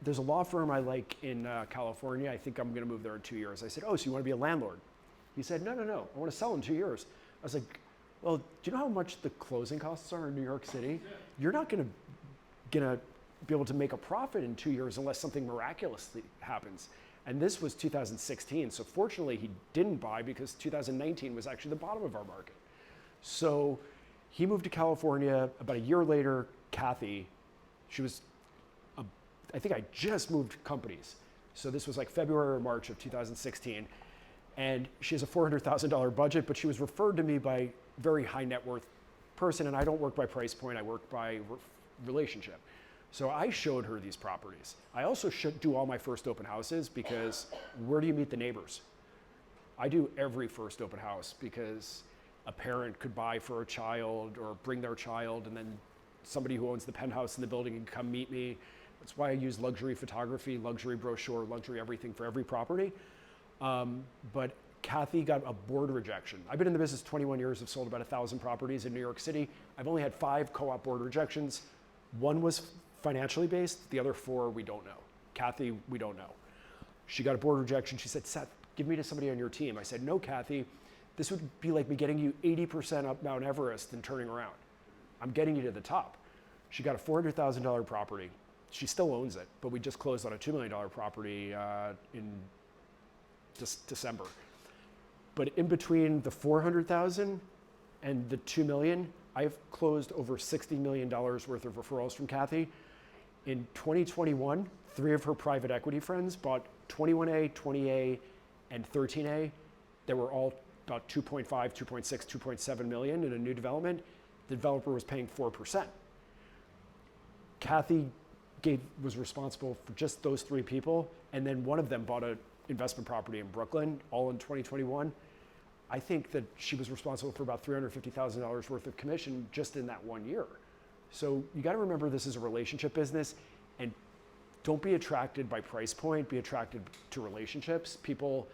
There's a law firm I like in California. I think I'm going to move there in 2 years. I said, oh, so you want to be a landlord? He said, no. I want to sell in 2 years. I was like, well, do you know how much the closing costs are in New York City? Yeah. You're not going to be able to make a profit in 2 years unless something miraculously happens. And this was 2016. So fortunately, he didn't buy because 2019 was actually the bottom of our market. So he moved to California. About a year later, Kathy, I think I just moved companies. So this was like February or March of 2016. And she has a $400,000 budget, but she was referred to me by a very high net worth person. And I don't work by price point, I work by relationship. So I showed her these properties. I also should do all my first open houses because where do you meet the neighbors? I do every first open house because a parent could buy for a child or bring their child, and then somebody who owns the penthouse in the building can come meet me. That's why I use luxury photography, luxury brochure, luxury everything for every property. But Kathy got a board rejection. I've been in the business 21 years. I've sold about 1,000 properties in New York City. I've only had 5 co-op board rejections. One was financially based. The other 4, we don't know. Kathy, we don't know. She got a board rejection. She said, Seth, give me to somebody on your team. I said, no, Kathy, this would be like me getting you 80% up Mount Everest and turning around. I'm getting you to the top. She got a $400,000 property. She still owns it, but we just closed on a $2 million property in December. But in between the 400,000 and the 2 million, I've closed over $60 million worth of referrals from Kathy. In 2021, 3 of her private equity friends bought 21A, 20A, and 13A. They were all about 2.5, 2.6, 2.7 million in a new development. The developer was paying 4%. Kathy was responsible for just those 3 people, and then one of them bought an investment property in Brooklyn, all in 2021. I think that she was responsible for about $350,000 worth of commission just in that 1 year. So you got to remember this is a relationship business, and don't be attracted by price point, be attracted to relationships. People,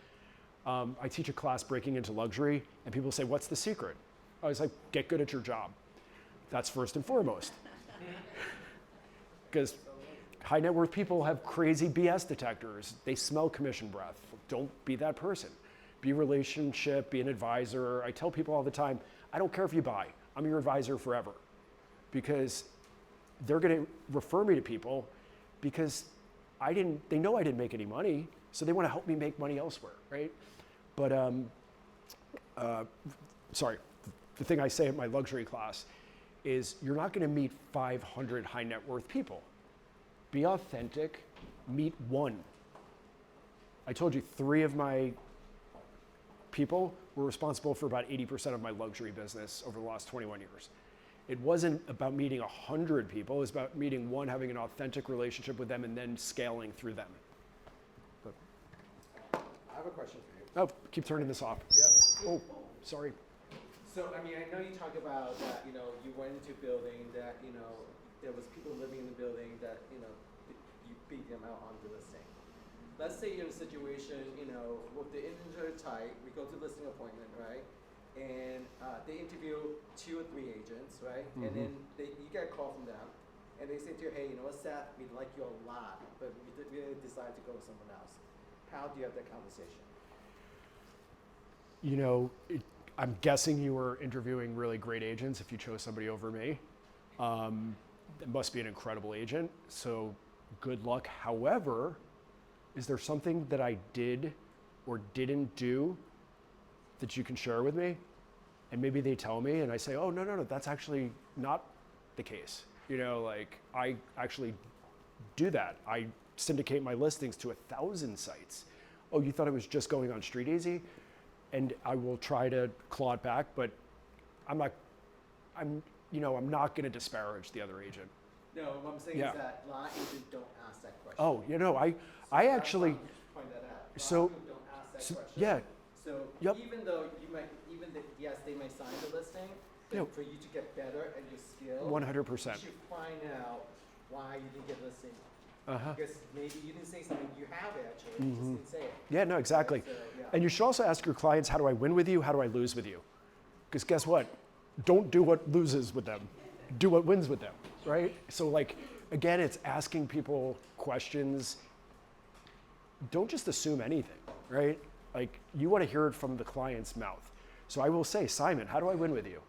I teach a class breaking into luxury, and people say, what's the secret? I was like, get good at your job. That's first and foremost. Because high net worth people have crazy BS detectors. They smell commission breath. Don't be that person. Be a relationship, be an advisor. I tell people all the time, I don't care if you buy. I'm your advisor forever. Because they're going to refer me to people because they know I didn't make any money, so they want to help me make money elsewhere, right? But, the thing I say at my luxury class is you're not going to meet 500 high net worth people. Be authentic, meet one. I told you 3 of my people were responsible for about 80% of my luxury business over the last 21 years. It wasn't about meeting 100 people, it was about meeting one, having an authentic relationship with them, and then scaling through them. But, I have a question for you. oh, keep turning this off. Yep. Oh, sorry. So, I mean, I know you talk about that, you know, you went into a building that, you know, there was people living in the building that, you know, you beat them out on the listing. Let's say you're in a situation, you know, with the inventory tight, we go to listing appointment, right? And they interview 2 or 3 agents, right? And then you get a call from them, and they say to you, hey, you know what, Seth, we like you a lot, but we decided to go with someone else. How do you have that conversation? You know, I'm guessing you were interviewing really great agents if you chose somebody over me. It must be an incredible agent, so good luck. However, is there something that I did or didn't do that you can share with me? And maybe they tell me and I say, oh, no, that's actually not the case. You know, like I actually do that. I syndicate my listings to 1,000 sites. Oh, you thought it was just going on Street Easy? And I will try to claw it back, but I'm not going to disparage the other agent. No, what I'm saying Yeah. is that a lot of agents don't ask that question. Oh, you know, I That's why actually, you should point that out. A lot so- of people don't ask that question. yeah, So Yep. even though you might, yes, they might sign the listing, but Yeah. for you to get better at your skill, 100%. you should find out why you didn't get the listing. Uh-huh. Because maybe you didn't say something, you have it actually, you just didn't say it. Yeah, no, exactly. So, yeah. And you should also ask your clients, how do I win with you? How do I lose with you? Because guess what? Don't do what loses with them. Do what wins with them, right? So like, again, it's asking people questions. Don't just assume anything, right? Like you want to hear it from the client's mouth. So I will say, Simon, how do I win with you?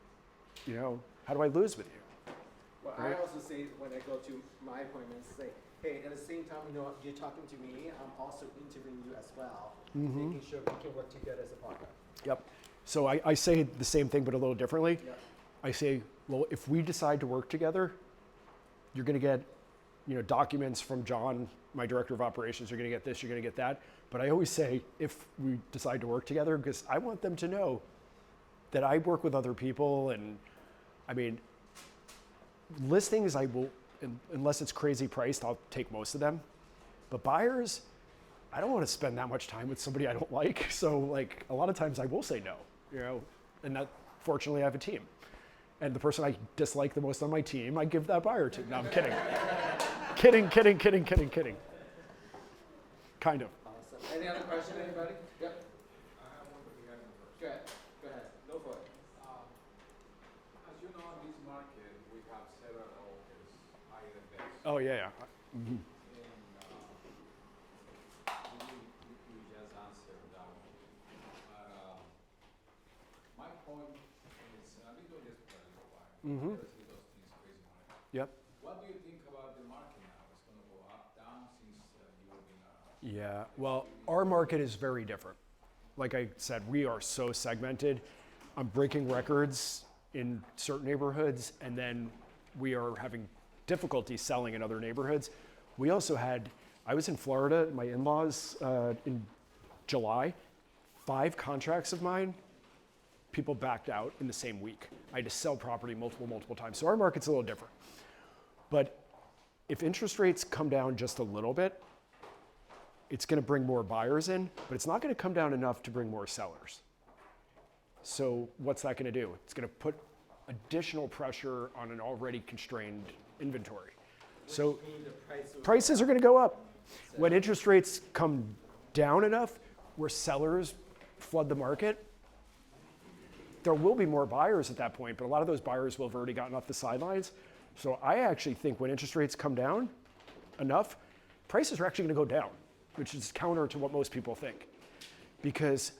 You know, how do I lose with you? Well, Right. I also say when I go to my appointments, say, hey, at the same time, you know, you're talking to me, I'm also interviewing you as well, making sure we can work together as a partner. Yep. So I say the same thing, but a little differently. Yep. I say, well, if we decide to work together, you're going to get, you know, documents from John, my director of operations. You're going to get this, you're going to get that. But I always say, if we decide to work together, because I want them to know that I work with other people. And I mean, listings, I will, unless it's crazy priced, I'll take most of them. But buyers, I don't want to spend that much time with somebody I don't like. So like a lot of times I will say no, you know, and that fortunately I have a team. And the person I dislike the most on my team, I give that buyer to. No, I'm kidding. kidding. Kind of. Awesome. Any other question, anybody? Yep. I have one for the guys in first. Go ahead. Go ahead. Go for it. As you know, in this market, we have several offers higher than this. Oh yeah. And you just answered that one. But my point is, I've been doing this for a little while. Obviously, those things crazy money. Yep. What do you think about the market now? It's going to go up, down since you've been. Yeah, well, our market is very different. Like I said, we are so segmented. I'm breaking records in certain neighborhoods, and then we are having difficulty selling in other neighborhoods. We also had, I was in Florida, my in-laws in July, 5 contracts of mine, people backed out in the same week. I had to sell property multiple times. So our market's a little different. But if interest rates come down just a little bit, it's going to bring more buyers in, but it's not going to come down enough to bring more sellers. So what's that going to do? It's going to put additional pressure on an already constrained inventory. So Meaning the price will prices are going to go up. When interest rates come down enough where sellers flood the market, there will be more buyers at that point, but a lot of those buyers will have already gotten off the sidelines. So I actually think when interest rates come down enough, prices are actually going to go down, which is counter to what most people think. Because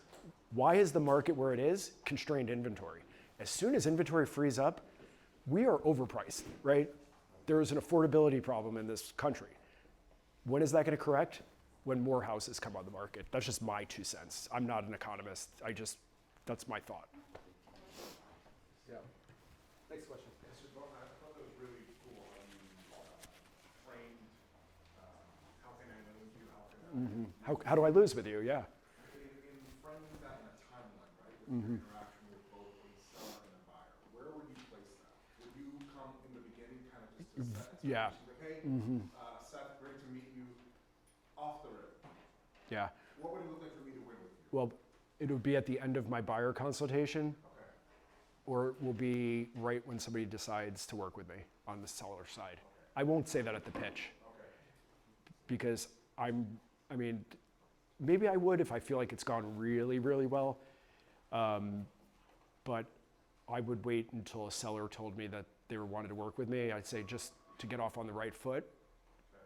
why is the market where it is? Constrained inventory. As soon as inventory frees up, we are overpriced, right? There is an affordability problem in this country. When is that going to correct? When more houses come on the market. That's just my 2 cents. I'm not an economist. That's my thought. Yeah. Next question. I thought that was really cool how you framed how can I know you, how can I How do I lose with you? Yeah. in framing that in a timeline, right? With your interaction with both a seller and a buyer, where would you place that? Would you come in the beginning kind of just to set Yeah. expectations, like, hey, Seth, great to meet you, off the rip. Yeah. What would it look like for me to win with you? Well, It would be at the end of my buyer consultation, Okay. or it will be right when somebody decides to work with me on the seller side. I won't say that at the pitch Okay. because I mean, maybe I would if I feel like it's gone really, really well. But I would wait until a seller told me that they wanted to work with me. I'd say, just to get off on the right foot,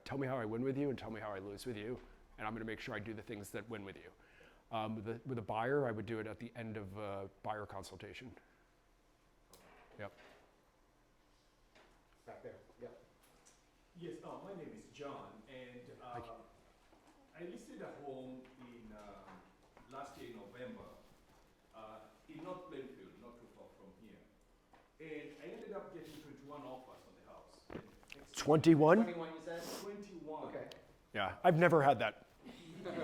tell me how I win with you and tell me how I lose with you. And I'm gonna make sure I do the things that win with you. With a buyer, I would do it at the end of buyer consultation. Yep. Back there. Yep. Yes, my name is John, and I listed a home in last year in November in North Plainfield, not too far from here. And I ended up getting 21 offers on the house. 21? 21, you said? 21. Okay. Yeah, I've never had that. Yes.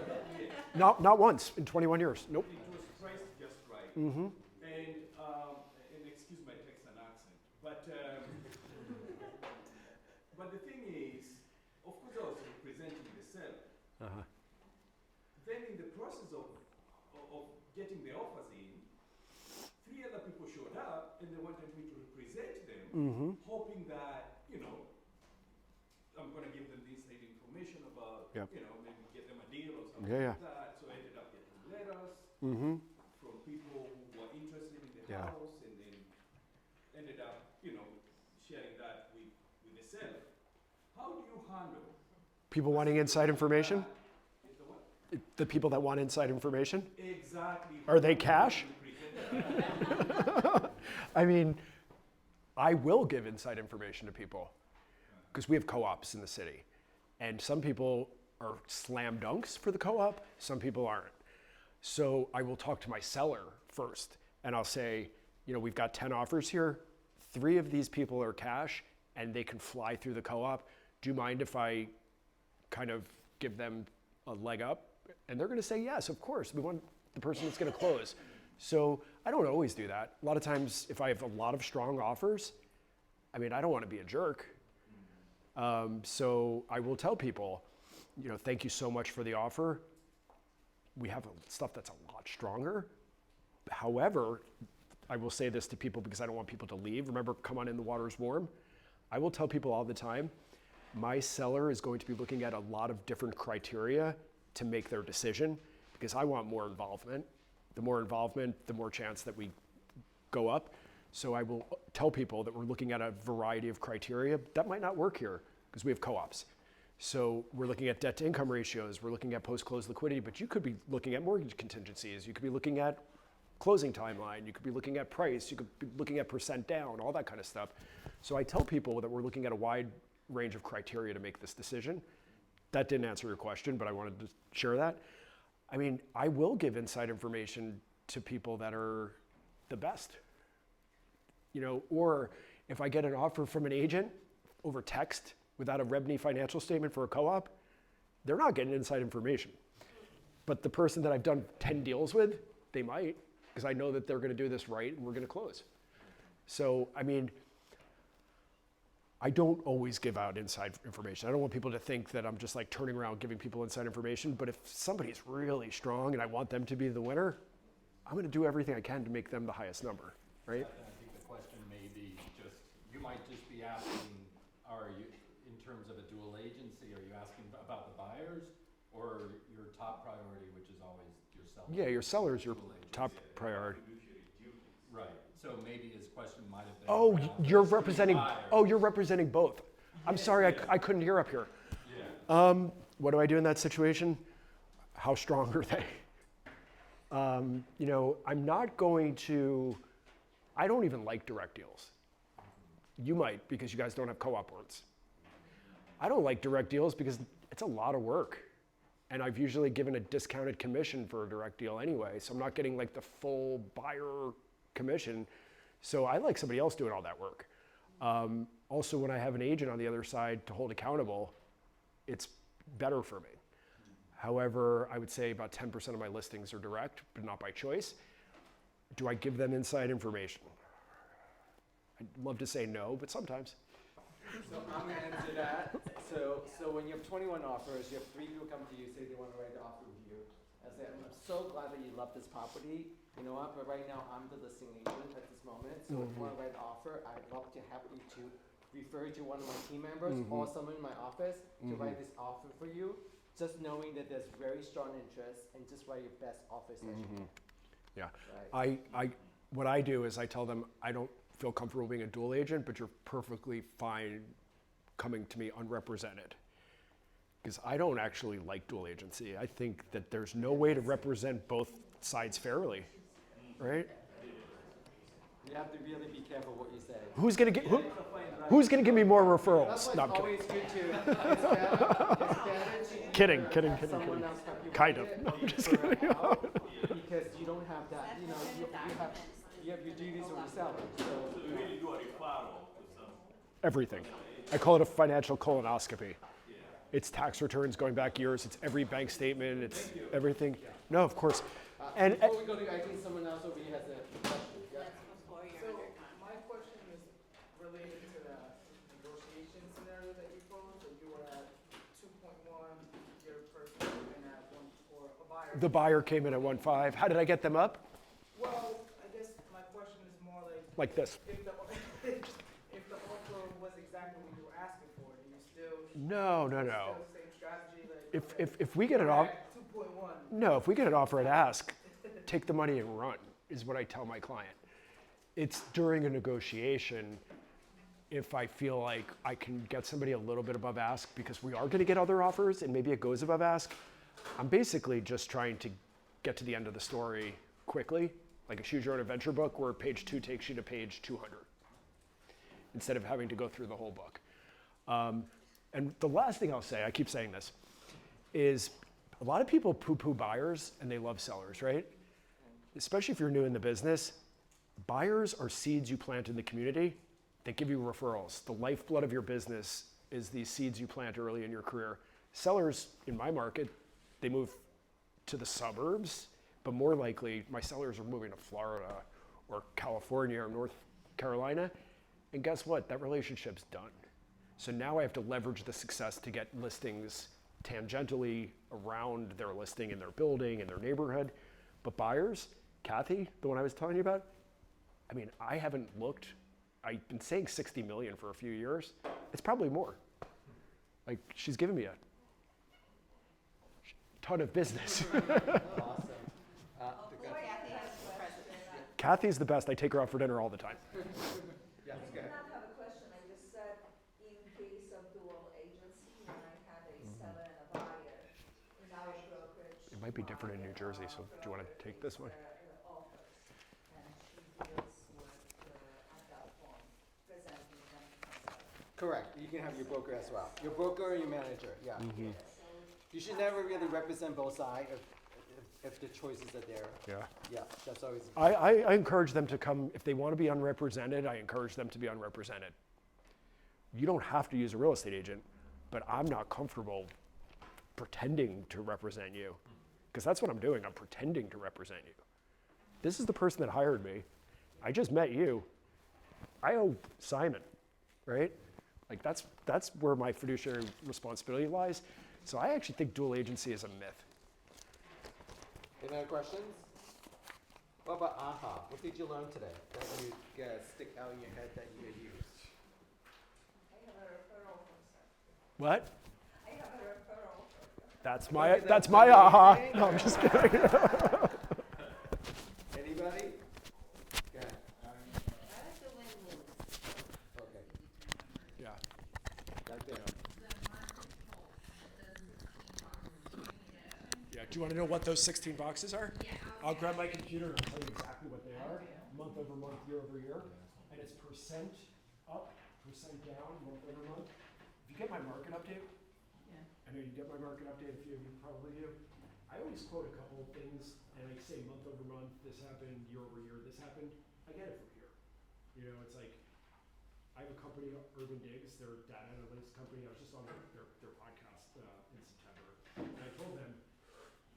Not once in 21 years. Nope. It was priced just right. Mm-hmm. And excuse my Texan accent, but the thing is, of course, I was representing the seller. Uh-huh. Then in the process of getting the offers in, 3 other people showed up and they wanted me to represent them, Mm-hmm. hoping that, I'm gonna give them the inside information about, Yep. maybe get them a deal or something Yeah, yeah. like that. So I ended up getting letters Mm-hmm. from people who were interested in the Yeah. house, and then ended up, sharing that with the seller. How do you handle People wanting inside information? the what? The people that want inside information? Exactly. Are they cash? Represent- I mean, I will give inside information to people because we have co-ops in the city. And some people are slam dunks for the co-op, some people aren't. So I will talk to my seller first and I'll say, we've got 10 offers here. 3 of these people are cash and they can fly through the co-op. Do you mind if I kind of give them a leg up? And they're gonna say, yes, of course. We want the person that's gonna close. So I don't always do that. A lot of times if I have a lot of strong offers, I don't wanna be a jerk. So I will tell people, thank you so much for the offer. We have stuff that's a lot stronger. However, I will say this to people because I don't want people to leave. Remember, come on in, the water's warm. I will tell people all the time, my seller is going to be looking at a lot of different criteria to make their decision because I want more involvement. The more involvement, the more chance that we go up. So I will tell people that we're looking at a variety of criteria. That might not work here because we have co-ops. So we're looking at debt to income ratios, we're looking at post-close liquidity, but you could be looking at mortgage contingencies, you could be looking at closing timeline, you could be looking at price, you could be looking at percent down, all that kind of stuff. So I tell people that we're looking at a wide range of criteria to make this decision. That didn't answer your question, but I wanted to share that. I will give inside information to people that are the best. Or if I get an offer from an agent over text without a REBNY financial statement for a co-op, they're not getting inside information. But the person that I've done 10 deals with, they might, because I know that they're gonna do this right and we're gonna close. So, I don't always give out inside information. I don't want people to think that I'm just like turning around giving people inside information, but if somebody's really strong and I want them to be the winner, I'm gonna do everything I can to make them the highest number, right? I think the question may be you might just be asking, are you, in terms of a dual agency, are you asking about the buyers or your top priority, which is always your seller? Yeah, your seller is your Dual agency. top priority. Right, so maybe his question might have been. Oh, around you're the representing, buyer. oh, you're representing both. I'm sorry, I couldn't hear up here. Yeah. What do I do in that situation? How strong are they? I'm not going to, I don't even like direct deals. You might, because you guys don't have co-op ones. I don't like direct deals because it's a lot of work. And I've usually given a discounted commission for a direct deal anyway, so I'm not getting like the full buyer commission. So I like somebody else doing all that work. Also, when I have an agent on the other side to hold accountable, it's better for me. However, I would say about 10% of my listings are direct, but not by choice. Do I give them inside information? I'd love to say no, but sometimes. So I'm gonna answer that. So when you have 21 offers, you have 3 people come to you, say they want to write the offer with you. I say, I'm so glad that you love this property. You know what? But right now, I'm the listing agent at this moment. So if you want to write an offer, I'd love to happy to refer you to one of my team members or someone in my office to write this offer for you. Just knowing that there's very strong interest, and just write your best offer as you can. Yeah. Right. What I do is I tell them I don't feel comfortable being a dual agent, but you're perfectly fine coming to me unrepresented. Because I don't actually like dual agency. I think that there's no way to represent both sides fairly, right? You have to really be careful what you say. Who's gonna give me more referrals? That's why No, it's I'm kidding. always good to. It's better to Kidding. have someone else help you Kind write of. it No, or I'm just refer it kidding. out, because you don't have that. You know, you have your duties with your seller. So You really do a referral to some. Everything. I call it a financial colonoscopy. It's tax returns going back years. It's every bank statement. It's everything. No, of course. And before we go to, I think someone else over here has a question. Yeah. Before you're So under contract. my question is related to the negotiation scenario that you posed, that you were at 2.1, your person came in at 1, or a buyer. the buyer came in at 1.5. How did I get them up? Well, I guess my question is more like Like this. if the if the offer was exactly what you were asking for, do you still No. still the same strategy? Like If we get it off, at 2.1, no, if we get an offer at ask, take the money and run, is what I tell my client. It's during a negotiation, if I feel like I can get somebody a little bit above ask, because we are gonna get other offers and maybe it goes above ask, I'm basically just trying to get to the end of the story quickly, like a choose your own adventure book where page 2 takes you to page 200, instead of having to go through the whole book. And the last thing I'll say, I keep saying this, is a lot of people poo-poo buyers and they love sellers, right? Especially if you're new in the business. Buyers are seeds you plant in the community. They give you referrals. The lifeblood of your business is these seeds you plant early in your career. Sellers, in my market, they move to the suburbs, but more likely, my sellers are moving to Florida or California or North Carolina. And guess what? That relationship's done. So now I have to leverage the success to get listings tangentially around their listing in their building, in their neighborhood. But buyers, Kathy, the one I was telling you about, I mean, I haven't looked. I've been saying 60 million for a few years. It's probably more. Like, she's given me a ton of business. Awesome. Kathy has a question. Kathy's the best. I take her out for dinner all the time. Yeah, I do not have a question, I just said, in case of dual agency, when I had a seller and a buyer in our brokerage. It might be different in New Jersey, so do you want to take this one? Offers, and she deals with, at that point, presenting them to herself. correct. You can have your broker as well. Your broker or your manager. Yeah. You should never really represent both sides if the choices are there. Yeah. Yeah, that's always. I encourage them to come, if they want to be unrepresented, I encourage them to be unrepresented. You don't have to use a real estate agent, but I'm not comfortable pretending to represent you. Because that's what I'm doing, I'm pretending to represent you. This is the person that hired me. I just met you. I owe Simon, right? Like that's where my fiduciary responsibility lies. So I actually think dual agency is a myth. Any other questions? What about AHA? What did you learn today that you stick out in your head that you use? I have a referral from Seth. What? I have a referral from That's my aha. No, I'm just kidding. Anybody? Go ahead. That is the win-win. Okay. Yeah. Right there. Yeah, do you want to know what those 16 boxes are? Yeah. I'll grab my computer and I'll tell you exactly what they are, month over month, year over year. And it's percent up, percent down, month over month. If you get my market update, I know you get my market update, a few of you probably do. I always quote a couple of things and I say month over month, this happened, year over year, this happened. I get it from here. You know, it's like, I have a company, Urban Digs, they're a data analytics company. I was just on their podcast in September. And I told them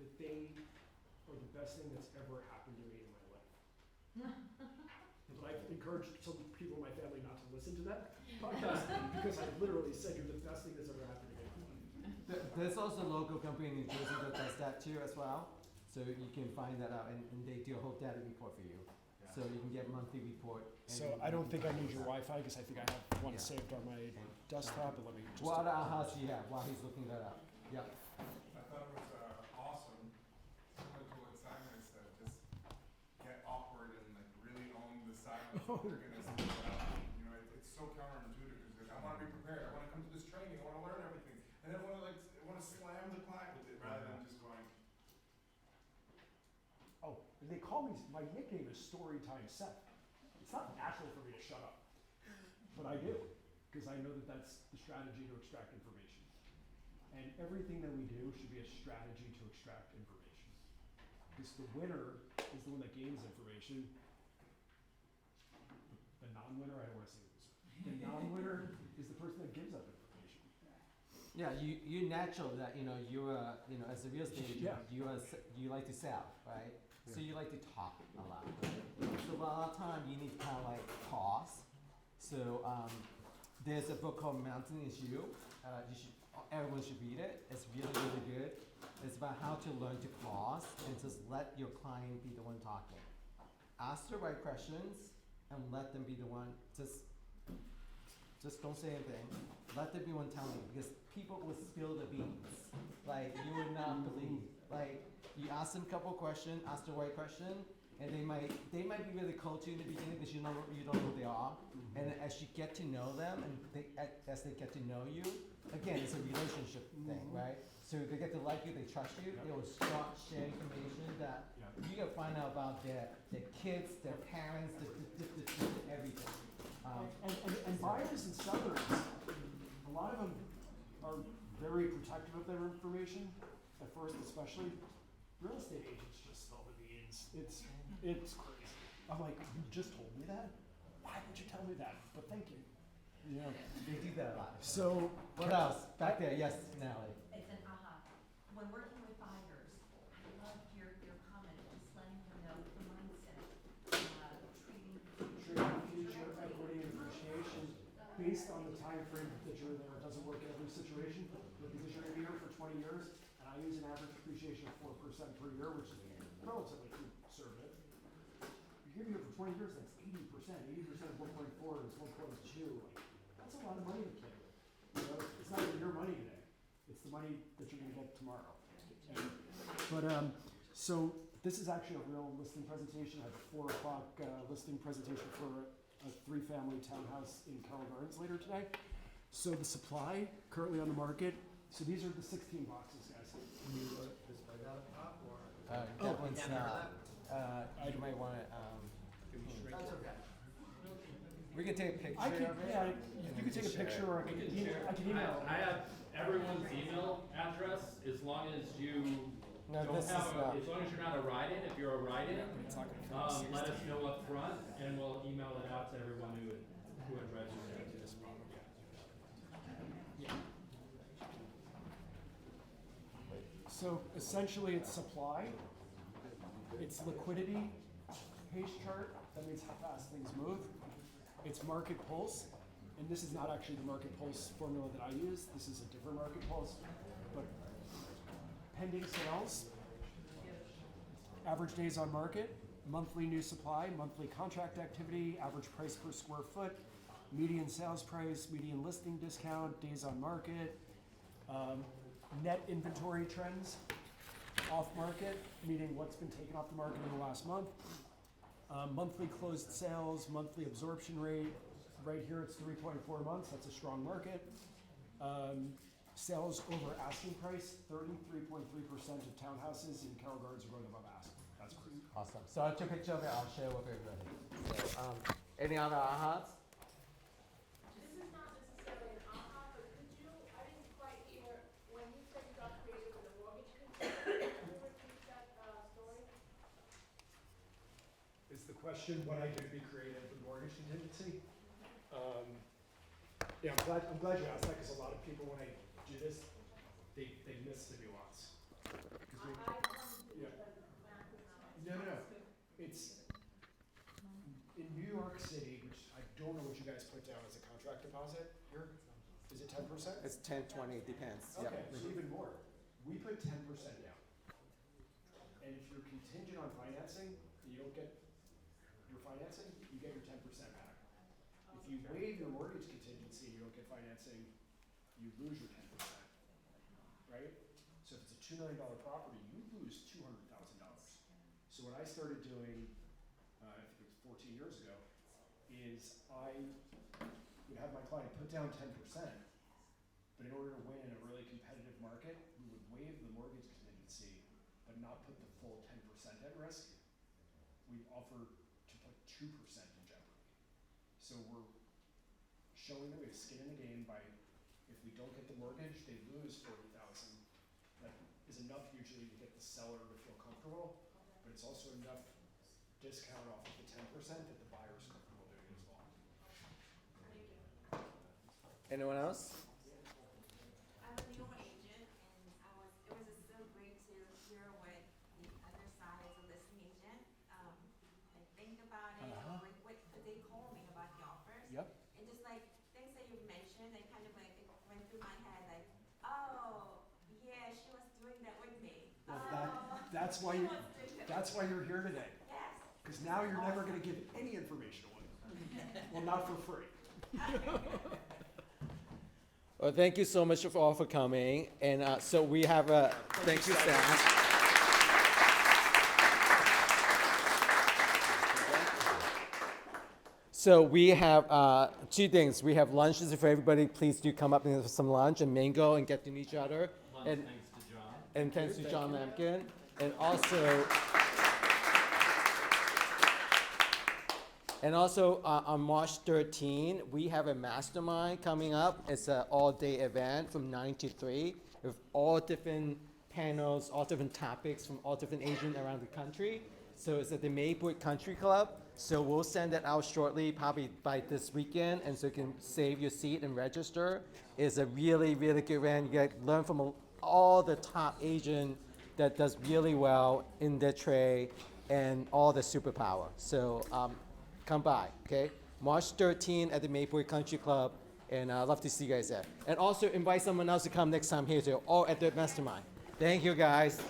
that they are the best thing that's ever happened to me in my life. But I've encouraged some people in my family not to listen to that podcast because I literally said you're the best thing that's ever happened to me in my life. There's also a local company in New Jersey that does that too as well. So you can find that out, and they do a whole data report for you. So you can get monthly report. So I don't think I need your Wi-Fi because I think I have one Yeah. saved on my desktop. But let me just. What other ahas do you have while he's looking that up? Yeah. I thought it was awesome, similar to what Simon said, just get awkward and like really own the silence that you're gonna speak out. You know, it's so counterintuitive because like, I want to be prepared, I want to come to this training, I want to learn everything, and then I want to slam the client with it rather than just going. Oh, and they call me. My nickname is Storytime Seth. It's not natural for me to shut up, but I do because I know that that's the strategy to extract information. And everything that we do should be a strategy to extract information. Because the winner is the one that gains information. The non-winner, I don't want to say loser. The non-winner is the person that gives up information. Yeah, you natural that you're as a real estate agent, Yeah. you like to sell, right? So Yeah. you like to talk a lot. So a lot of time you need to kind of like pause. So there's a book called Mountain Is You. Everyone should read it. It's really, really good. It's about how to learn to pause and just let your client be the one talking. Ask the right questions and let them be the one. Just don't say anything. Let them be one telling because people will spill the beans. Like you would not believe. Like you ask them a couple questions, ask the right question, and they might be really cold to you in the beginning because you don't know who they are. And as you get to know them and as they get to know you, again, it's a relationship thing, right? So they get to like you, they trust you, they will start sharing information that you can find out about their kids, their parents, everything. And buyers and sellers, a lot of them are very protective of their information, at first especially. Real estate agents just spill the beans. It's crazy. I'm like, you just told me that? Why did you tell me that? But thank you. Yeah. They do that a lot. So What else? Back there, yes, Natalie. It's an aha. When working with buyers, I loved your comment, just letting them know the mindset, treating future equity and appreciation based on the time frame that you're there. It doesn't work in every situation, but because you're gonna be here for 20 years, and I use an average appreciation of 4% per year, which is relatively conservative. You're gonna be here for 20 years, that's 80%. 80% of 1.4 is 1.2. Like, that's a lot of money to play with. You know, it's not even your money today. It's the money that you're gonna get tomorrow. So this is actually a real listing presentation. I have a 4 o'clock listing presentation for a 3-family townhouse in Carroll Gardens later today. So the supply currently on the market. So these are the 16 boxes, guys. That one's not. You might want to. That's okay. We can take a picture I could, of it. yeah, and you then could take a share it. picture or I can email. I have everyone's email address, as long as you No, don't this is have, not. as long as you're not a write-in, if you're a write-in, let us know up front, and we'll email it out to everyone who had registered. So essentially it's supply, it's liquidity, page chart, that means how fast things move. It's market pulse, and this is not actually the market pulse formula that I use, this is a different market pulse, but pending sales, average days on market, monthly new supply, monthly contract activity, average price per square foot, median sales price, median listing discount, days on market, net inventory trends, off market, meaning what's been taken off the market in the last month, monthly closed sales, monthly absorption rate. Right here it's 3.4 months, that's a strong market. Sales over asking price, 33.3% of townhouses in Carroll Gardens are going above ask. That's crazy. Awesome. So I'll take a picture of it. I'll share with everybody. So, any other ahas? This is not necessarily an aha, but could you, I didn't quite hear, when you said you got creative with the mortgage consultant, could you repeat that story? Is the question what I do to be creative with mortgage contingency? Yeah, I'm glad you asked that because a lot of people when I do this, they miss the nuance. I wanted to do Yeah. because math is not. No. It's in New York City, which I don't know what you guys put down as a contract deposit here. Is it 10%? It's 10, 20, it depends. Okay, Yep. so even more. We put 10% down. And if on financing, you don't get your financing, you get your 10% back. If you waive your mortgage contingency, you don't get financing, you lose your 10%, right? So if it's a $2 million property, you lose $200,000. So what I started doing, I think it was 14 years ago, is I would have my client put down 10%, but in order to win in a really competitive market, we would waive the mortgage contingency, but not put the full 10% at risk. We offer to put 2% in jeopardy. So we're showing that we have skin in the game by, if we don't get the mortgage, they lose $40,000. That is enough usually to get the seller to feel comfortable, but it's also enough discount off of the 10% that the buyer is comfortable doing as well. Anyone else? I'm a new agent, and it was just so great to hear what the other side as a listing agent, like think about it, or what they call me about the offers. Yep. And just like things that you've mentioned, they kind of like it went through my head, like, oh, yeah, she was doing that with me. Well, Oh, that's why she you, was doing that. that's why you're here today. Yes. Because now you're never going to give any information away. Well, not for free. Well, thank you so much for all for coming. And so we have a, thank you, Seth. So we have two things. We have lunches for everybody. Please do come up and have some lunch and mingle and get to know each other. Lunch And, thanks to John. and thanks to John Lampkin. And also on March 13, we have a mastermind coming up. It's an all-day event from 9 to 3 with all different panels, all different topics from all different agents around the country. So it's at the Maywood Country Club. So we'll send that out shortly, probably by this weekend, and so you can save your seat and register. It's a really, really good event. You get learn from all the top agent that does really well in their trade and all the superpower. So come by, okay? March 13 at the Maywood Country Club, and I'd love to see you guys there. And also invite someone else to come next time here too, or at the mastermind. Thank you, guys.